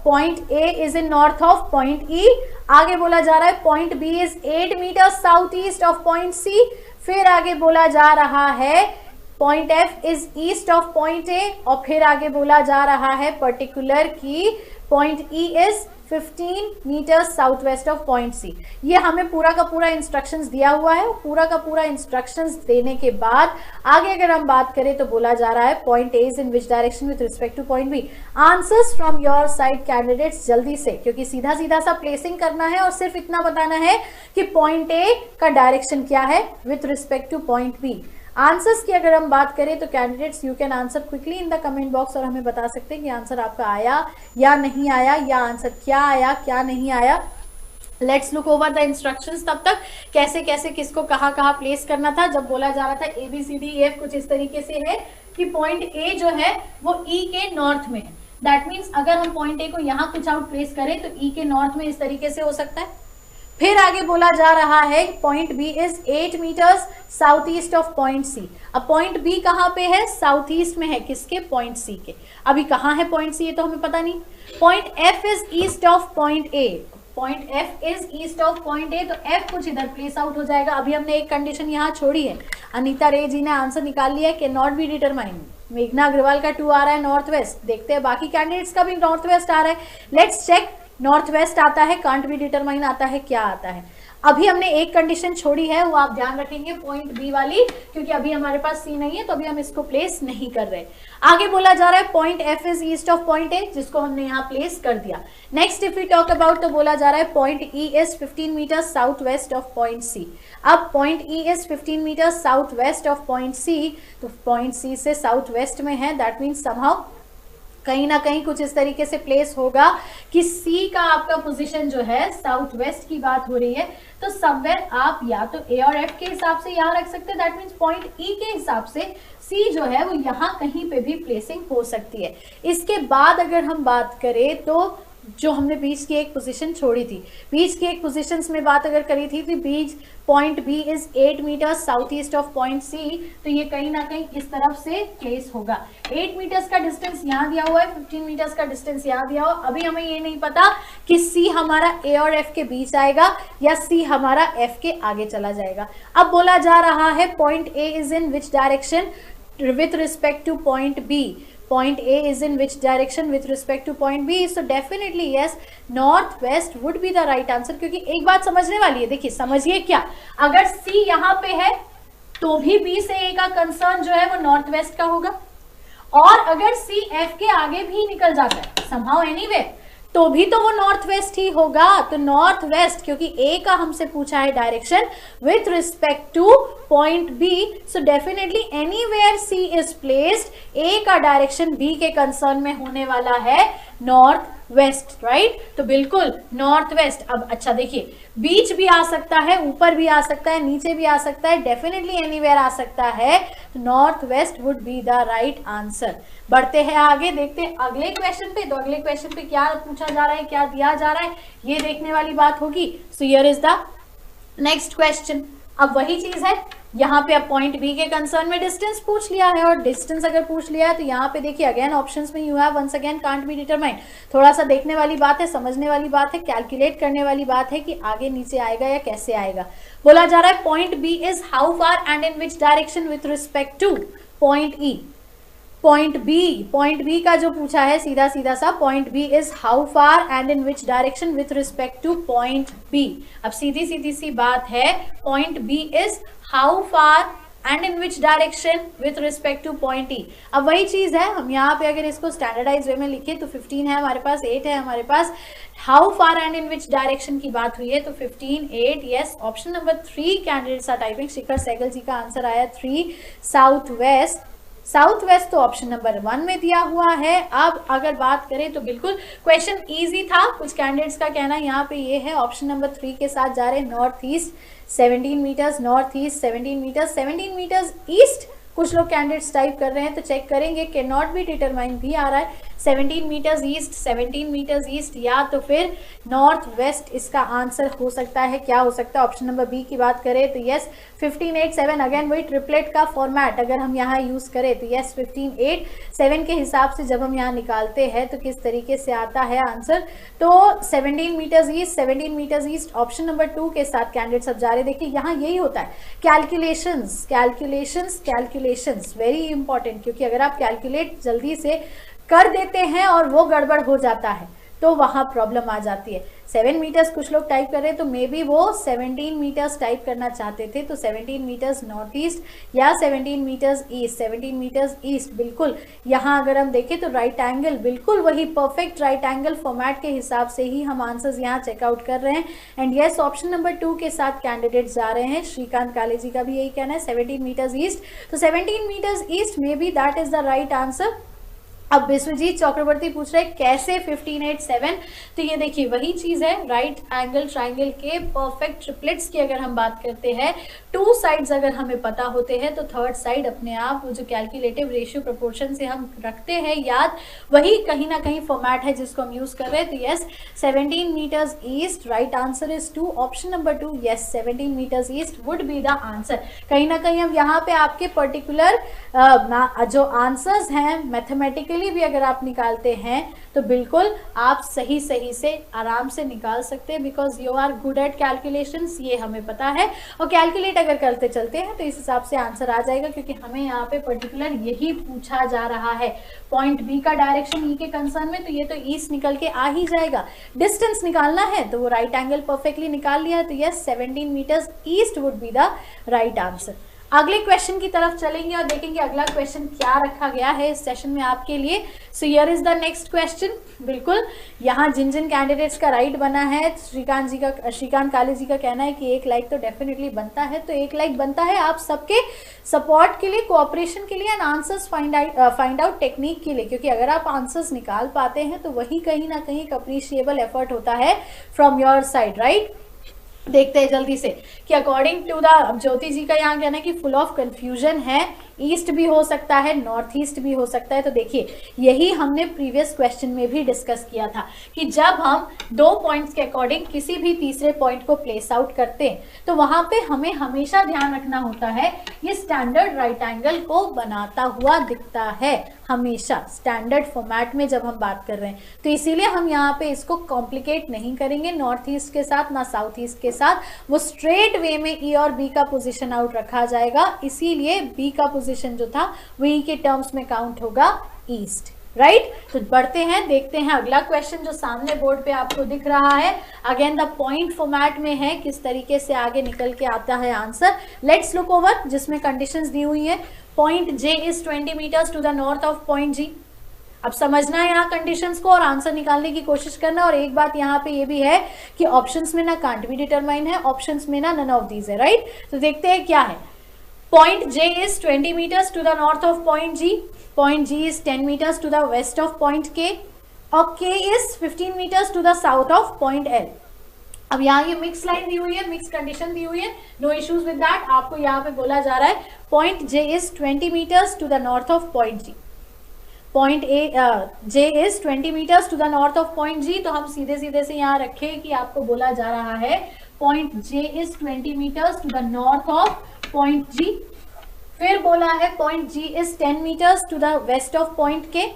Point A is in north of point E. आगे बोला जा रहा है point B is 8 meters southeast of point C. फिर आगे बोला जा रहा है point F is east of point A, और फिर आगे बोला जा रहा है पर्टिकुलर की point E is 15 metres south west of point C. ये हमें पूरा का पूरा इंस्ट्रक्शंस दिया हुआ है। पूरा का पूरा इंस्ट्रक्शंस देने के बाद आगे अगर हम बात करें तो बोला जा रहा है point A is in which direction with respect to point B. Answers from your side candidates, जल्दी से, क्योंकि सीधा सीधा सा प्लेसिंग करना है और सिर्फ इतना बताना है कि पॉइंट ए का डायरेक्शन क्या है with respect to point B. Answers की अगर हम बात करें तो candidates you can answer quickly in the comment box, और हमें बता सकते हैं कि आंसर आपका आया या नहीं आया, या आंसर क्या आया क्या नहीं आया। Let's look over the instructions. तब तक कैसे कैसे किसको कहाँ कहाँ प्लेस करना था। जब बोला जा रहा था ABCDEF कुछ इस तरीके से है कि पॉइंट ए जो है वो E के नॉर्थ में है। दैट मीन्स अगर हम पॉइंट ए को यहाँ कुछ आउट प्लेस करें तो E के नॉर्थ में इस तरीके से हो सकता है। फिर आगे बोला जा रहा है point B is 8 metres south east of point C. अब पॉइंट बी कहाँ पे है, साउथ ईस्ट में है, किसके, पॉइंट सी के। अभी कहाँ है पॉइंट सी ये तो हमें पता नहीं। Point F is east of point A, point F is east of point ए, तो एफ कुछ इधर प्लेस आउट हो जाएगा। अभी हमने एक कंडीशन यहाँ छोड़ी है, अनीता रे जी ने आंसर निकाल लिया है कि नॉट बी डिटरमाइंड। मेघना अग्रवाल का 2 आ रहा है नॉर्थ वेस्ट, देखते हैं बाकी कैंडिडेट्स का भी नॉर्थ वेस्ट आ रहा है। लेट्स चेक, नॉर्थ वेस्ट आता है, कांट बी डिटरमाइन आता है, क्या आता है। अभी हमने एक कंडीशन छोड़ी है, वो आप ध्यान रखेंगे पॉइंट बी वाली, क्योंकि अभी हमारे पास सी नहीं है तो अभी हम इसको प्लेस नहीं कर रहे। आगे बोला जा रहा है point F is east of point A, जिसको हमने यहाँ प्लेस कर दिया। Next if we talk about तो बोला जा रहा है point E is 15 metre south west of point C. अब point E is 15 metre south west of point C, तो पॉइंट सी से साउथ वेस्ट में है, दैट मीन्स समहाउ कहीं ना कहीं कुछ इस तरीके से प्लेस होगा कि सी का आपका पोजीशन जो है साउथ वेस्ट की बात हो रही है, तो समवेयर आप या तो ए और एफ के हिसाब से यहाँ रख सकते हैं, दैट मीन्स पॉइंट ई के हिसाब से सी जो है वो यहाँ कहीं पे भी प्लेसिंग हो सकती है। इसके बाद अगर हम बात करें तो जो हमने बीच की एक पोजीशन छोड़ी थी, बीच की एक पोजीशंस में बात अगर करी थी तो बीच point B is 8 metre south east of point C, तो ये कहीं ना कहीं इस तरफ से प्लेस होगा। 8 मीटर्स का डिस्टेंस यहाँ दिया हुआ है, 15 मीटर्स का डिस्टेंस यहाँ दिया हुआ। अभी हमें ये नहीं पता कि सी हमारा ए और एफ के बीच आएगा या सी हमारा एफ के आगे चला जाएगा। अब बोला जा रहा है point A is in which direction with respect to point B, point A is in which direction with respect to point B, so definitely yes, north west would be the right answer। क्योंकि एक बात समझने वाली है, देखिए समझिए क्या, अगर C यहाँ पे है तो भी B से A का कंसर्न जो है वो नॉर्थ वेस्ट का होगा, और अगर C F के आगे भी निकल जाता है somehow anyway, तो भी तो वो नॉर्थ वेस्ट ही होगा। तो नॉर्थ वेस्ट, क्योंकि ए का हमसे पूछा है direction with respect to point B, so definitely anywhere C is placed, A का डायरेक्शन बी के कंसर्न में होने वाला है नॉर्थ वेस्ट, राइट। तो बिल्कुल नॉर्थ वेस्ट। अब अच्छा देखिए, बीच भी आ सकता है, ऊपर भी आ सकता है, नीचे भी आ सकता है, डेफिनेटली एनीवेयर आ सकता है। तो north west would be the right answer. बढ़ते हैं आगे, देखते हैं अगले क्वेश्चन पे। तो अगले क्वेश्चन पे क्या पूछा जा रहा है, क्या दिया जा रहा है, ये देखने वाली बात होगी। सो here is the next question. अब वही चीज है, यहाँ पे अब पॉइंट बी के कंसर्न में डिस्टेंस पूछ लिया है, और डिस्टेंस अगर पूछ लिया है तो यहाँ पे देखिए अगेन ऑप्शंस में you have once again can't be determined. थोड़ा सा देखने वाली बात है, समझने वाली बात है, कैलकुलेट करने वाली बात है कि आगे नीचे आएगा या कैसे आएगा। बोला जा रहा है point B is how far and in which direction with respect to point E. Point B का जो पूछा है सीधा सीधा सा, point B is how far and in which direction with respect to point B. अब सीधी सीधी सी बात है, point B is how far and in which direction with respect to point E. अब वही चीज है, हम यहाँ पे अगर इसको स्टैंडर्डाइज वे में लिखे तो 15 है हमारे पास, 8 है हमारे पास। How far and in which direction की बात हुई है तो 15, 8, yes. Option number 3 candidates are typing. Shikhar Sehgal ji का आंसर आया 3 साउथ वेस्ट। साउथ वेस्ट तो ऑप्शन नंबर 1 में दिया हुआ है। अब अगर बात करें तो बिल्कुल क्वेश्चन इजी था, कुछ कैंडिडेट्स का कहना यहाँ पे ये है ऑप्शन नंबर 3 के साथ जा रहे हैं। North east 17 metres, north east 17 metres, 17 metres east कुछ लोग कैंडिडेट्स टाइप कर रहे हैं, तो चेक करेंगे कैन नॉट बी डिटरमाइन भी आ रहा है। 17 मीटर्स ईस्ट, 17 मीटर्स ईस्ट, या तो फिर नॉर्थ वेस्ट इसका आंसर हो सकता है। क्या हो सकता है? ऑप्शन नंबर बी की बात करें तो यस 15, 8, 7, अगेन वही ट्रिपलेट का फॉर्मेट अगर हम यहाँ यूज करें तो यस 15, 8, 7 के हिसाब से जब हम यहाँ निकालते हैं तो किस तरीके से आता है आंसर। तो 17 metres east, 17 metres east option number 2 के साथ कैंडिडेट सब जा रहे। देखिए यहाँ यही होता है, calculations calculations calculations very important, क्योंकि अगर आप कैलकुलेट जल्दी से कर देते हैं और वो गड़बड़ हो जाता है तो वहां प्रॉब्लम आ जाती है। 7 मीटर्स कुछ लोग टाइप कर रहे हैं तो मे बी वो 17 मीटर्स टाइप करना चाहते थे, तो 17 मीटर्स नॉर्थ ईस्ट या 17 मीटर्स ईस्ट, 17 मीटर्स ईस्ट। बिल्कुल यहाँ अगर हम देखें तो राइट एंगल, बिल्कुल वही परफेक्ट राइट एंगल फॉर्मेट के हिसाब से ही हम आंसर्स यहाँ चेकआउट कर रहे हैं। एंड यस ऑप्शन नंबर 2 के साथ कैंडिडेट्स जा रहे हैं। श्रीकांत काले जी का भी यही कहना है 17 मीटर्स ईस्ट, तो 17 metres east may be that is the right answer. अब विश्वजीत चक्रवर्ती पूछ रहे कैसे 15, 8, 7, तो ये देखिए वही चीज है, राइट एंगल ट्राइंगल के परफेक्ट ट्रिपलेट्स की अगर हम बात करते हैं, 2 साइड्स अगर हमें पता होते हैं तो थर्ड साइड अपने आप वो जो कैलकुलेटिव रेशियो प्रोपोर्शन से हम रखते हैं याद, वही कहीं ना कहीं फॉर्मेट है जिसको हम यूज कर रहे हैं। तो yes 17 metres east, right answer is 2, option number 2, yes 17 metres east would be the answer. कहीं ना कहीं हम यहाँ पे आपके पर्टिकुलर जो आंसर्स हैं मैथमेटिकली भी अगर आप निकालते हैं तो बिल्कुल आप सही से आराम से निकाल सकते हैं, because you are good at calculations, ये हमें पता है। और कैलकुलेट अगर करते चलते हैं तो इस हिसाब से आंसर आ जाएगा, क्योंकि हमें यहाँ पे पर्टिकुलर यही पूछा जा रहा है। पॉइंट बी का डायरेक्शन ई के कंसर्न में, तो ये तो ईस्ट निकल के आ ही जाएगा। डिस्टेंस निकालना है तो वो राइट एंगल परफेक्टली निकाल लिया, तो yes 17 metres east would be the right answer. अगले क्वेश्चन की तरफ चलेंगे और देखेंगे अगला क्वेश्चन क्या रखा गया है इस सेशन में आपके लिए। सो here is the next question. बिल्कुल यहाँ जिन जिन कैंडिडेट्स का राइट बना है, श्रीकांत काले जी का कहना है कि 1 लाइक तो डेफिनेटली बनता है, तो 1 लाइक बनता है आप सबके सपोर्ट के लिए, कोऑपरेशन के लिए and answers find out technique के लिए, क्योंकि अगर आप आंसर्स निकाल पाते हैं तो वही कहीं ना कहीं एक अप्रिशिएबल एफर्ट होता है फ्रॉम योर साइड, राइट। देखते हैं जल्दी से कि अकॉर्डिंग टू द, ज्योति जी का यहाँ कहना है कि फुल ऑफ कंफ्यूजन है, ईस्ट भी हो सकता है, नॉर्थ ईस्ट भी हो सकता है। तो देखिए यही हमने प्रीवियस क्वेश्चन में भी डिस्कस किया था कि जब हम 2 पॉइंट्स के अकॉर्डिंग किसी भी तीसरे पॉइंट को प्लेस आउट करते हैं तो वहां पे हमें हमेशा ध्यान रखना होता है ये स्टैंडर्ड राइट एंगल को बनाता हुआ दिखता है, हमेशा स्टैंडर्ड फॉर्मेट में जब हम बात कर रहे हैं। तो इसीलिए हम यहाँ पे इसको कॉम्प्लिकेट नहीं करेंगे नॉर्थ ईस्ट के साथ ना साउथ ईस्ट के साथ, वो स्ट्रेट वे में ई और बी का पोजीशन आउट रखा जाएगा, इसीलिए बी का पोजीशन जो था वही के टर्म्स में काउंट होगा ईस्ट, राइट। तो बढ़ते हैं, देखते हैं अगला क्वेश्चन जो सामने बोर्ड पे आपको दिख रहा है। अगेन द पॉइंट फॉर्मेट में है, किस तरीके से आगे निकल के आता है आंसर। लेट्स लुक ओवर, जिसमें कंडीशंस दी हुई है। Point J is 20 metres to the north of point G. अब समझना है यहाँ कंडीशंस को और आंसर निकालने की कोशिश करना। और एक बात यहाँ पे ये भी है कि ऑप्शंस में ना कांट बी डिटरमाइन है, ऑप्शंस में ना नन ऑफ दीज है, राइट। तो देखते हैं क्या है। Point J is 20 metres to the north of point G, point G is 10 metres to the west of point K और K is 15 metres to the south of point L। अब यहाँ ये मिक्स लाइन दी हुई है, मिक्स कंडीशन दी हुई है, नो इश्यूज विद दैट। आपको यहाँ पे बोला जा रहा है point J is 20 metres to the north of point G, point J is 20 metres to the north of point G। तो हम सीधे सीधे से यहाँ रखे कि आपको बोला जा रहा है point J is 20 metres to the north of point G। फिर बोला है point G is 10 metres to the west of point K।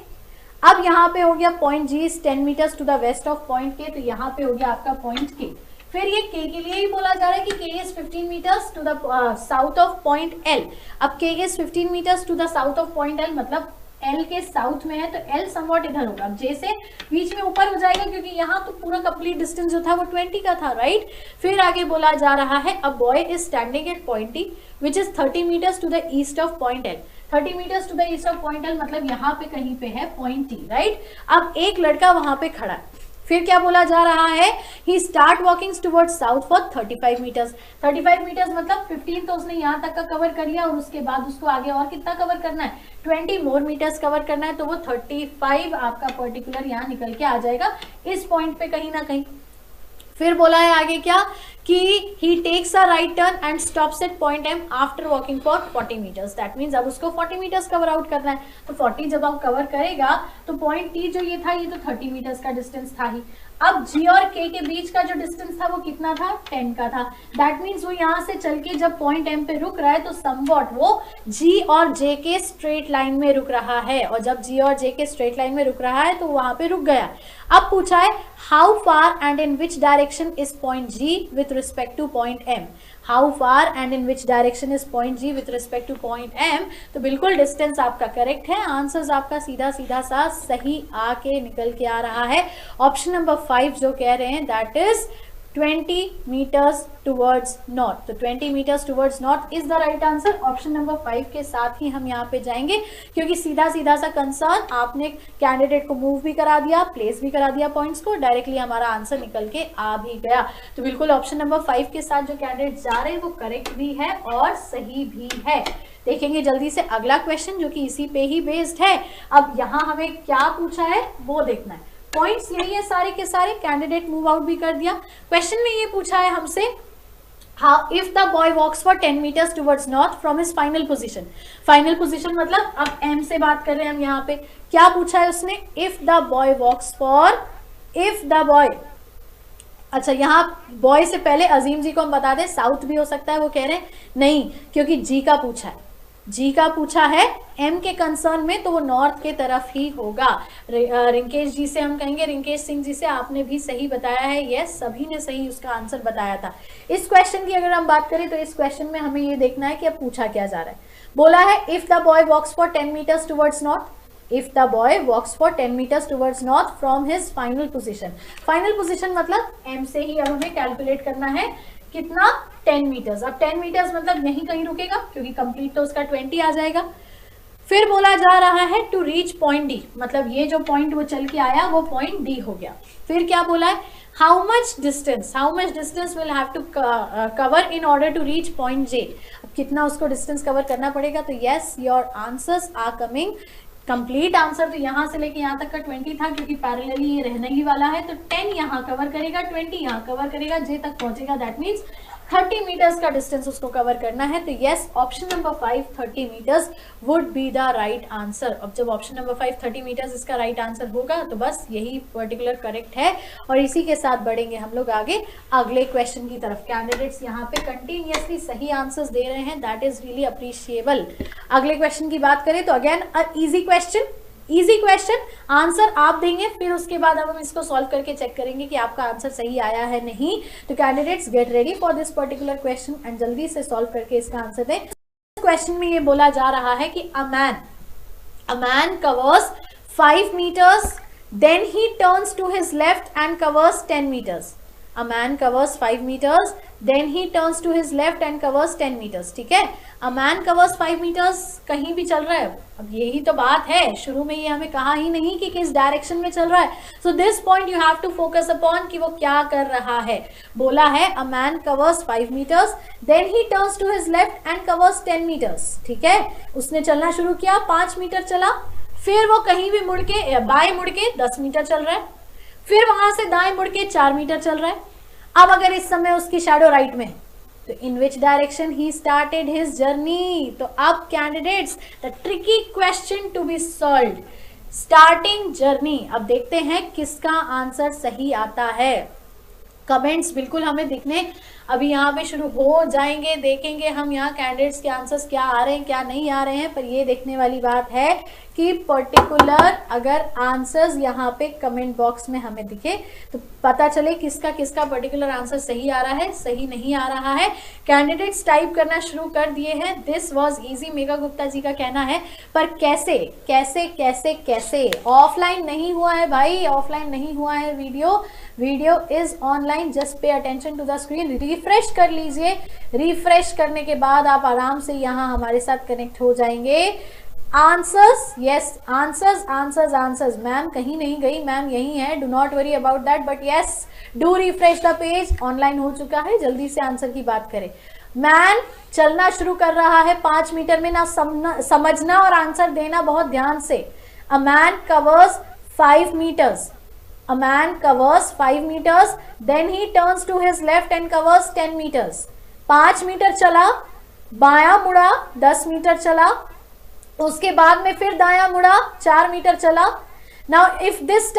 अब यहाँ पे हो गया point G is 10 metres to the west of point K, तो यहाँ पे हो गया आपका पॉइंट K। फिर ये K के लिए ही बोला जा रहा है कि K is 15 metres to the south of point L। अब K is 15 metres to the south of point L, मतलब L के साउथ में है तो L समवॉट इधर होगा। अब J से बीच में ऊपर हो जाएगा क्योंकि यहाँ तो पूरा कंप्लीट डिस्टेंस जो था वो 20 का था, राइट। फिर आगे बोला जा रहा है a boy is standing at point T which is 30 metres to the east of point L। 30 metres to the east of point L मतलब यहाँ पे कहीं पे है पॉइंट T, राइट। अब एक लड़का वहां पे खड़ा है। फिर क्या बोला जा रहा है, he start walking towards south for 35 metres. 35 metres मतलब 15 तो उसने यहाँ तक का कवर कर लिया और उसके बाद उसको आगे और कितना कवर करना है, 20 मोर मीटर्स कवर करना है। तो वो 35 आपका पर्टिकुलर यहाँ निकल के आ जाएगा इस पॉइंट पे कहीं ना कहीं। फिर बोला है आगे क्या कि he takes a right turn and stops at point M after walking for 40 metres. That means अब उसको 40 मीटर्स कवर आउट करना है। तो 40 जब आप कवर करेगा तो पॉइंट T जो ये था ये तो 30 मीटर्स का डिस्टेंस था ही। अब G और K के बीच का जो डिस्टेंस था वो कितना था, 10 का था। दैट मीन्स वो यहाँ से चल के जब पॉइंट M पे रुक रहा है तो समवॉट वो G और J के स्ट्रेट लाइन में रुक रहा है, और जब G और J के स्ट्रेट लाइन में रुक रहा है तो वहां पे रुक गया। अब पूछा है how far and in which direction is point G with respect to point M। How far and in which direction is point G with respect to point M। तो बिल्कुल डिस्टेंस आपका करेक्ट है, आंसर्स आपका सीधा सीधा सा सही आके निकल के आ रहा है। ऑप्शन नंबर 5 जो कह रहे हैं that is 20 metres towards north. तो 20 metres towards north is the right answer. Option number 5 के साथ ही हम यहाँ पे जाएंगे क्योंकि सीधा सीधा सा कंसर्न आपने कैंडिडेट को मूव भी करा दिया, प्लेस भी करा दिया पॉइंट्स को, डायरेक्टली हमारा आंसर निकल के आ भी गया। तो बिल्कुल ऑप्शन नंबर 5 के साथ जो कैंडिडेट जा रहे हैं वो करेक्ट भी है और सही भी है। देखेंगे जल्दी से अगला क्वेश्चन जो कि इसी पे ही बेस्ड है। अब यहाँ हमें क्या पूछा है वो देखना है। पॉइंट्स यही है सारे के सारे, कैंडिडेट मूव आउट भी कर दिया। क्वेश्चन में ये पूछा है हमसे how if the boy walks for 10 metres towards north from his final position. Final position मतलब अब M से बात कर रहे हैं हम यहाँ पे। क्या पूछा है उसने, if the boy walks for, if the boy, अच्छा यहाँ बॉय से पहले अजीम जी को हम बता दें साउथ भी हो सकता है, वो कह रहे हैं नहीं क्योंकि जी का पूछा है, जी का पूछा है M के कंसर्न में तो वो नॉर्थ के तरफ ही होगा। रिंकेश जी से हम कहेंगे, रिंकेश सिंह जी से आपने भी सही बताया है, यस सभी ने सही उसका आंसर बताया था। इस क्वेश्चन की अगर हम बात करें तो इस क्वेश्चन में हमें ये देखना है कि अब पूछा क्या जा रहा है। बोला है if the boy walks for 10 metres towards north, if the boy walks for 10 meters towards north from his final position। final position मतलब M से ही अब हमें कैलकुलेट करना है कितना, 10 मीटर्स। अब 10 मीटर्स मतलब यहीं कहीं रुकेगा क्योंकि कंप्लीट तो उसका 20 आ जाएगा। फिर बोला जा रहा है टू रीच पॉइंट डी, मतलब ये जो पॉइंट वो चल के आया वो पॉइंट डी हो गया। फिर क्या बोला है how much distance will have to cover in order to reach point J. अब कितना उसको डिस्टेंस कवर करना पड़ेगा, तो yes your answers are coming. Complete answer तो यहाँ से लेके यहाँ तक का 20 था क्योंकि पैरेलली ये रहने ही वाला है, तो 10 यहाँ कवर करेगा, 20 यहाँ कवर करेगा, जे तक पहुंचेगा। दैट मीन्स 30 मीटर्स का डिस्टेंस उसको कवर करना है। तो yes option number 5 30 metres would be the right answer. अब जब ऑप्शन नंबर 5 30 मीटर्स इसका राइट आंसर होगा तो बस यही पर्टिकुलर करेक्ट है। और इसी के साथ बढ़ेंगे हम लोग आगे अगले क्वेश्चन की तरफ। कैंडिडेट्स यहाँ पे कंटिन्यूअसली सही आंसर्स दे रहे हैं, दैट इज रियली अप्रिशिएबल। अगले क्वेश्चन की बात करें तो अगेन इजी क्वेश्चन, आंसर आप देंगे, फिर उसके बाद अब हम इसको सॉल्व करके चेक करेंगे कि आपका आंसर सही आया है नहीं। तो candidates get ready for this particular question and जल्दी से सॉल्व करके इसका आंसर दें। क्वेश्चन में ये बोला जा रहा है कि अ man covers 5 meters, then he turns to his left and covers 10 meters। A man covers 5 meters, then he turns to his left and covers 10 meters. ठीक है, अ मैन कवर्स 5 meters कहीं भी चल रहा है. अब यही तो बात है, शुरू में ये हमें कहा ही नहीं कि किस डायरेक्शन में चल रहा है. So this point you have to focus upon कि वो क्या कर रहा है. बोला है a man covers 5 meters, then he turns to his left and covers 10 meters. ठीक है, उसने चलना शुरू किया, 5 मीटर चला, फिर वो कहीं भी मुड़ के बाएं मुड़ के 10 मीटर चल रहा है, फिर वहां से दाएं मुड़ के 4 मीटर चल रहा है. अब अगर इस समय उसकी शैडो राइट में है तो in which direction he started his journey. तो अब candidates the tricky question to be solved, starting journey. अब देखते हैं किसका आंसर सही आता है. कमेंट्स बिल्कुल हमें दिखने अभी यहाँ पे शुरू हो जाएंगे, देखेंगे हम यहाँ कैंडिडेट्स के आंसर्स क्या आ रहे हैं क्या नहीं आ रहे हैं. पर ये देखने वाली बात है कि पर्टिकुलर अगर आंसर्स यहाँ पे कमेंट बॉक्स में हमें दिखे तो पता चले किसका किसका पर्टिकुलर आंसर सही आ रहा है सही नहीं आ रहा है. कैंडिडेट्स टाइप करना शुरू कर दिए हैं. This was easy, Megha Gupta ji का कहना है. पर कैसे कैसे कैसे कैसे? ऑफलाइन नहीं हुआ है भाई, ऑफलाइन नहीं हुआ है. Video is online. Just pay attention to the screen. Refresh कर लीजिए. रिफ्रेश करने के बाद आप आराम से यहाँ हमारे साथ कनेक्ट हो जाएंगे. Answers, yes, answers answers answers. Ma'am कहीं नहीं गई, मैम यही है. Do not worry about that, but yes do refresh the page. Online हो चुका है. जल्दी से आंसर की बात करें. मैन चलना शुरू कर रहा है 5 मीटर में. ना समझना और आंसर देना बहुत ध्यान से. अ man covers 5 meters. A man covers 5 meters, then he turns to his left and covers 10 meters. 5 metre चला, बायां मुड़ा, 10 मीटर चला, उसके बाद में फिर दायां मुड़ा, 4 मीटर चला. Now if this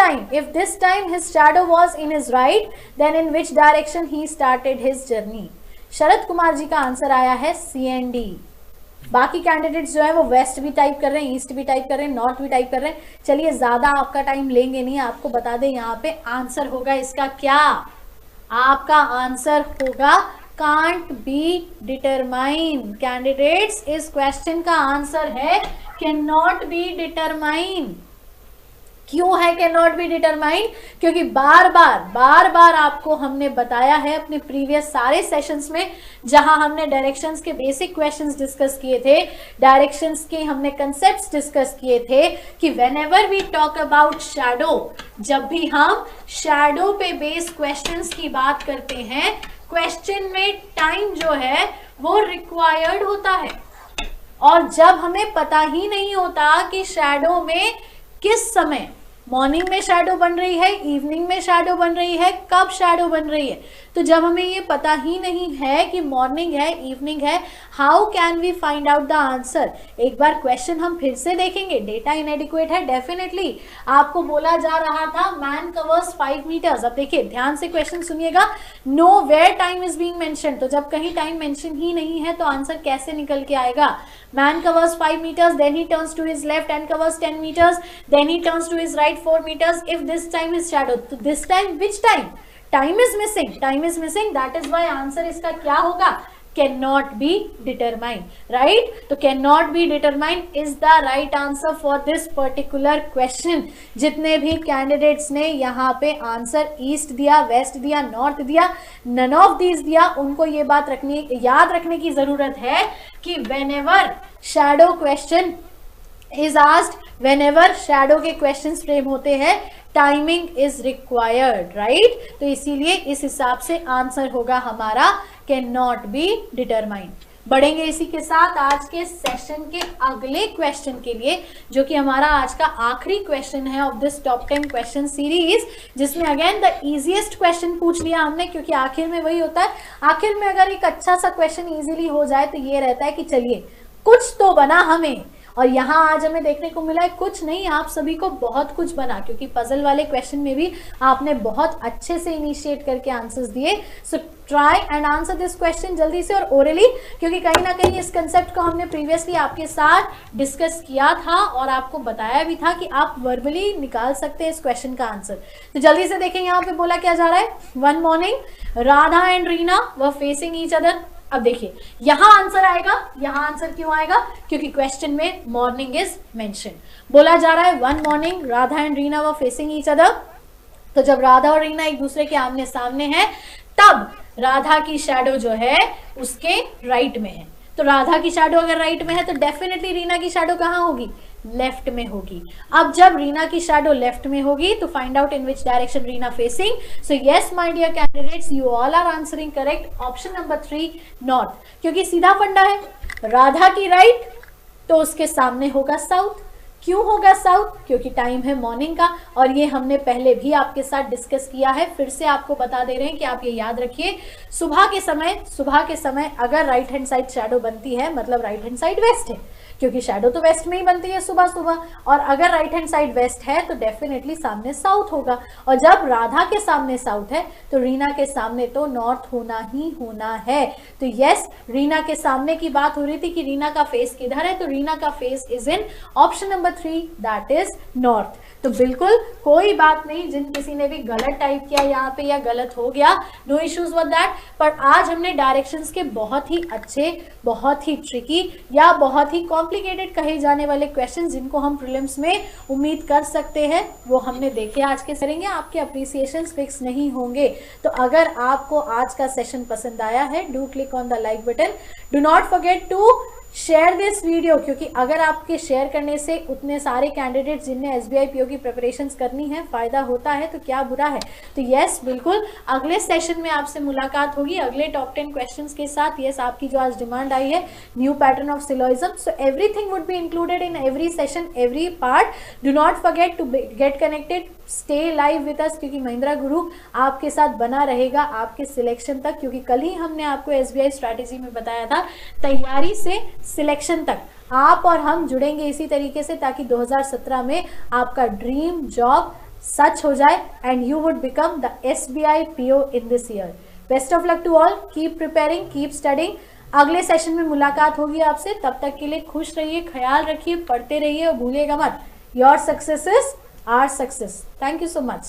time his shadow was in his right, then in which direction he started his journey? Sharad Kumar ji का आंसर आया है CND. बाकी कैंडिडेट्स जो है वो वेस्ट भी टाइप कर रहे हैं, ईस्ट भी टाइप कर रहे हैं, नॉर्थ भी टाइप कर रहे हैं. चलिए ज्यादा आपका टाइम लेंगे नहीं, आपको बता दें यहाँ पे आंसर होगा इसका क्या. आपका आंसर होगा कांट बी डिटरमाइन. कैंडिडेट्स इस क्वेश्चन का आंसर है कैन नॉट बी डिटरमाइन. क्यों है कैन नॉट बी डिटरमाइन? क्योंकि बार बार आपको हमने बताया है अपने प्रीवियस सारे सेशंस में, जहां हमने डायरेक्शंस के बेसिक क्वेश्चंस डिस्कस किए थे, डायरेक्शंस के हमने कंसेप्ट्स डिस्कस किए थे कि whenever we talk about shadow, जब भी हम शैडो पे बेस्ड क्वेश्चंस की बात करते हैं, क्वेश्चन में टाइम जो है वो रिक्वायर्ड होता है. और जब हमें पता ही नहीं होता कि शैडो में किस समय, मॉर्निंग में शैडो बन रही है, इवनिंग में शैडो बन रही है, कब शैडो बन रही है, तो जब हमें ये पता ही नहीं है कि मॉर्निंग है इवनिंग है, how can we find out the answer? एक बार क्वेश्चन हम फिर से देखेंगे. डेटा इनएडिक्वेट है डेफिनेटली. आपको बोला जा रहा था मैन कवर्स 5 meters. अब देखिए ध्यान से क्वेश्चन सुनिएगा. Nowhere time is being mention. तो जब कहीं टाइम मेंशन ही नहीं है तो आंसर कैसे निकल के आएगा? Man covers 5 meters, then he turns to his left and covers 10 meters, then he turns to his right 4 meters. If this time is shadow, तो this time which time? Time is missing. Time is missing. That is why answer इसका क्या होगा? Cannot be determined, right? तो cannot be determined is the right answer for this particular question. जितने भी candidates ने यहाँ पे आंसर ईस्ट दिया, वेस्ट दिया, नॉर्थ दिया, none of these दिया, उनको ये बात याद रखने की जरूरत है कि whenever shadow question is asked, whenever shadow के questions फ्रेम होते हैं, टाइमिंग इज रिक्वायर्ड, राइट? तो इसीलिए इस हिसाब से आंसर होगा हमारा कैन नॉट बी डिटरमाइंड. बढ़ेंगे इसी के साथ आज के सेशन के अगले क्वेश्चन के लिए, जो कि हमारा आज का आखिरी क्वेश्चन है of this top 10 question series, जिसमें अगेन द इजीएस्ट क्वेश्चन पूछ लिया हमने, क्योंकि आखिर में वही होता है. आखिर में अगर एक अच्छा सा क्वेश्चन इजीली हो जाए तो ये रहता है कि चलिए कुछ तो बना हमें. और यहाँ आज हमें देखने को मिला है कुछ नहीं, आप सभी को बहुत कुछ बना, क्योंकि पजल वाले क्वेश्चन में भी आपने बहुत अच्छे से इनिशिएट करके आंसर्स दिए. So try and answer this question जल्दी से और ओरली, क्योंकि कहीं ना कहीं इस कंसेप्ट को हमने प्रीवियसली आपके साथ डिस्कस किया था और आपको बताया भी था कि आप वर्बली निकाल सकते हैं इस क्वेश्चन का आंसर. तो जल्दी से देखें यहाँ पे बोला क्या जा रहा है. One morning Radha and Reena were facing each other. अब देखिए यहां आंसर आएगा. यहां आंसर क्यों आएगा? क्योंकि क्वेश्चन में मॉर्निंग इज मेंशन. बोला जा रहा है one morning Radha and Reena were facing each other. तो जब राधा और रीना एक दूसरे के आमने सामने हैं, तब राधा की शैडो जो है उसके राइट में है। तो राधा की शैडो अगर राइट में है तो डेफिनेटली रीना की शैडो कहाँ होगी? लेफ्ट में होगी। अब जब रीना की शैडो लेफ्ट में होगी तो find out in which direction Reena facing. So yes my dear candidates, you all are answering correct. Option number 3 north, क्योंकि सीधा फंडा है, राधा की राइट तो उसके सामने होगा साउथ। क्यों होगा साउथ? क्योंकि टाइम है मॉर्निंग का, और ये हमने पहले भी आपके साथ डिस्कस किया है, फिर से आपको बता दे रहे हैं कि आप ये याद रखिए, सुबह के समय अगर राइट हैंड साइड शैडो बनती है मतलब राइट हैंड साइड वेस्ट है, क्योंकि शैडो तो वेस्ट में ही बनती है सुबह सुबह, और अगर राइट हैंड साइड वेस्ट है तो डेफिनेटली सामने साउथ होगा। और जब राधा के सामने साउथ है तो रीना के सामने तो नॉर्थ होना ही होना है। तो यस, रीना के सामने की बात हो रही थी कि रीना का फेस किधर है, तो रीना का face is in option number 3, that is north. तो बिल्कुल कोई बात नहीं, जिन किसी ने भी गलत टाइप किया यहाँ पे या गलत हो गया, नो इश्यूज विद दैट। पर आज हमने डायरेक्शंस के बहुत ही अच्छे, बहुत ही ट्रिकी या बहुत ही कॉम्प्लिकेटेड कहे जाने वाले क्वेश्चन जिनको हम प्रीलिम्स में उम्मीद कर सकते हैं वो हमने देखे आज के करेंगे। आपके अप्रिसिएशंस फिक्स नहीं होंगे। तो अगर आपको आज का सेशन पसंद आया है, do click on the like button. Do not forget to share this video, क्योंकि अगर आपके शेयर करने से उतने सारे कैंडिडेट जिनने एसबीआई पीओ की प्रिपरेशंस करनी है फायदा होता है तो क्या बुरा है। तो यस, बिल्कुल अगले सेशन में आपसे मुलाकात होगी अगले टॉप 10 क्वेश्चंस के साथ। यस, आपकी जो आज डिमांड आई है new pattern of syllogism, so everything would be included in every session, every part. Do not forget to get connected, stay live with us, क्योंकि महिंद्रा गुरु आपके साथ बना रहेगा आपके सिलेक्शन तक। क्योंकि कल ही हमने आपको एसबीआई स्ट्रैटेजी में बताया था, तैयारी से सिलेक्शन तक आप और हम जुड़ेंगे इसी तरीके से, ताकि 2017 में आपका ड्रीम जॉब सच हो जाए and you would become the SBI PO in this year. Best of luck to all, keep preparing, keep studying. अगले सेशन में मुलाकात होगी आपसे, तब तक के लिए खुश रहिए, ख्याल रखिए, पढ़ते रहिए और भूलिएगा मत, your success is our success. Thank you so much.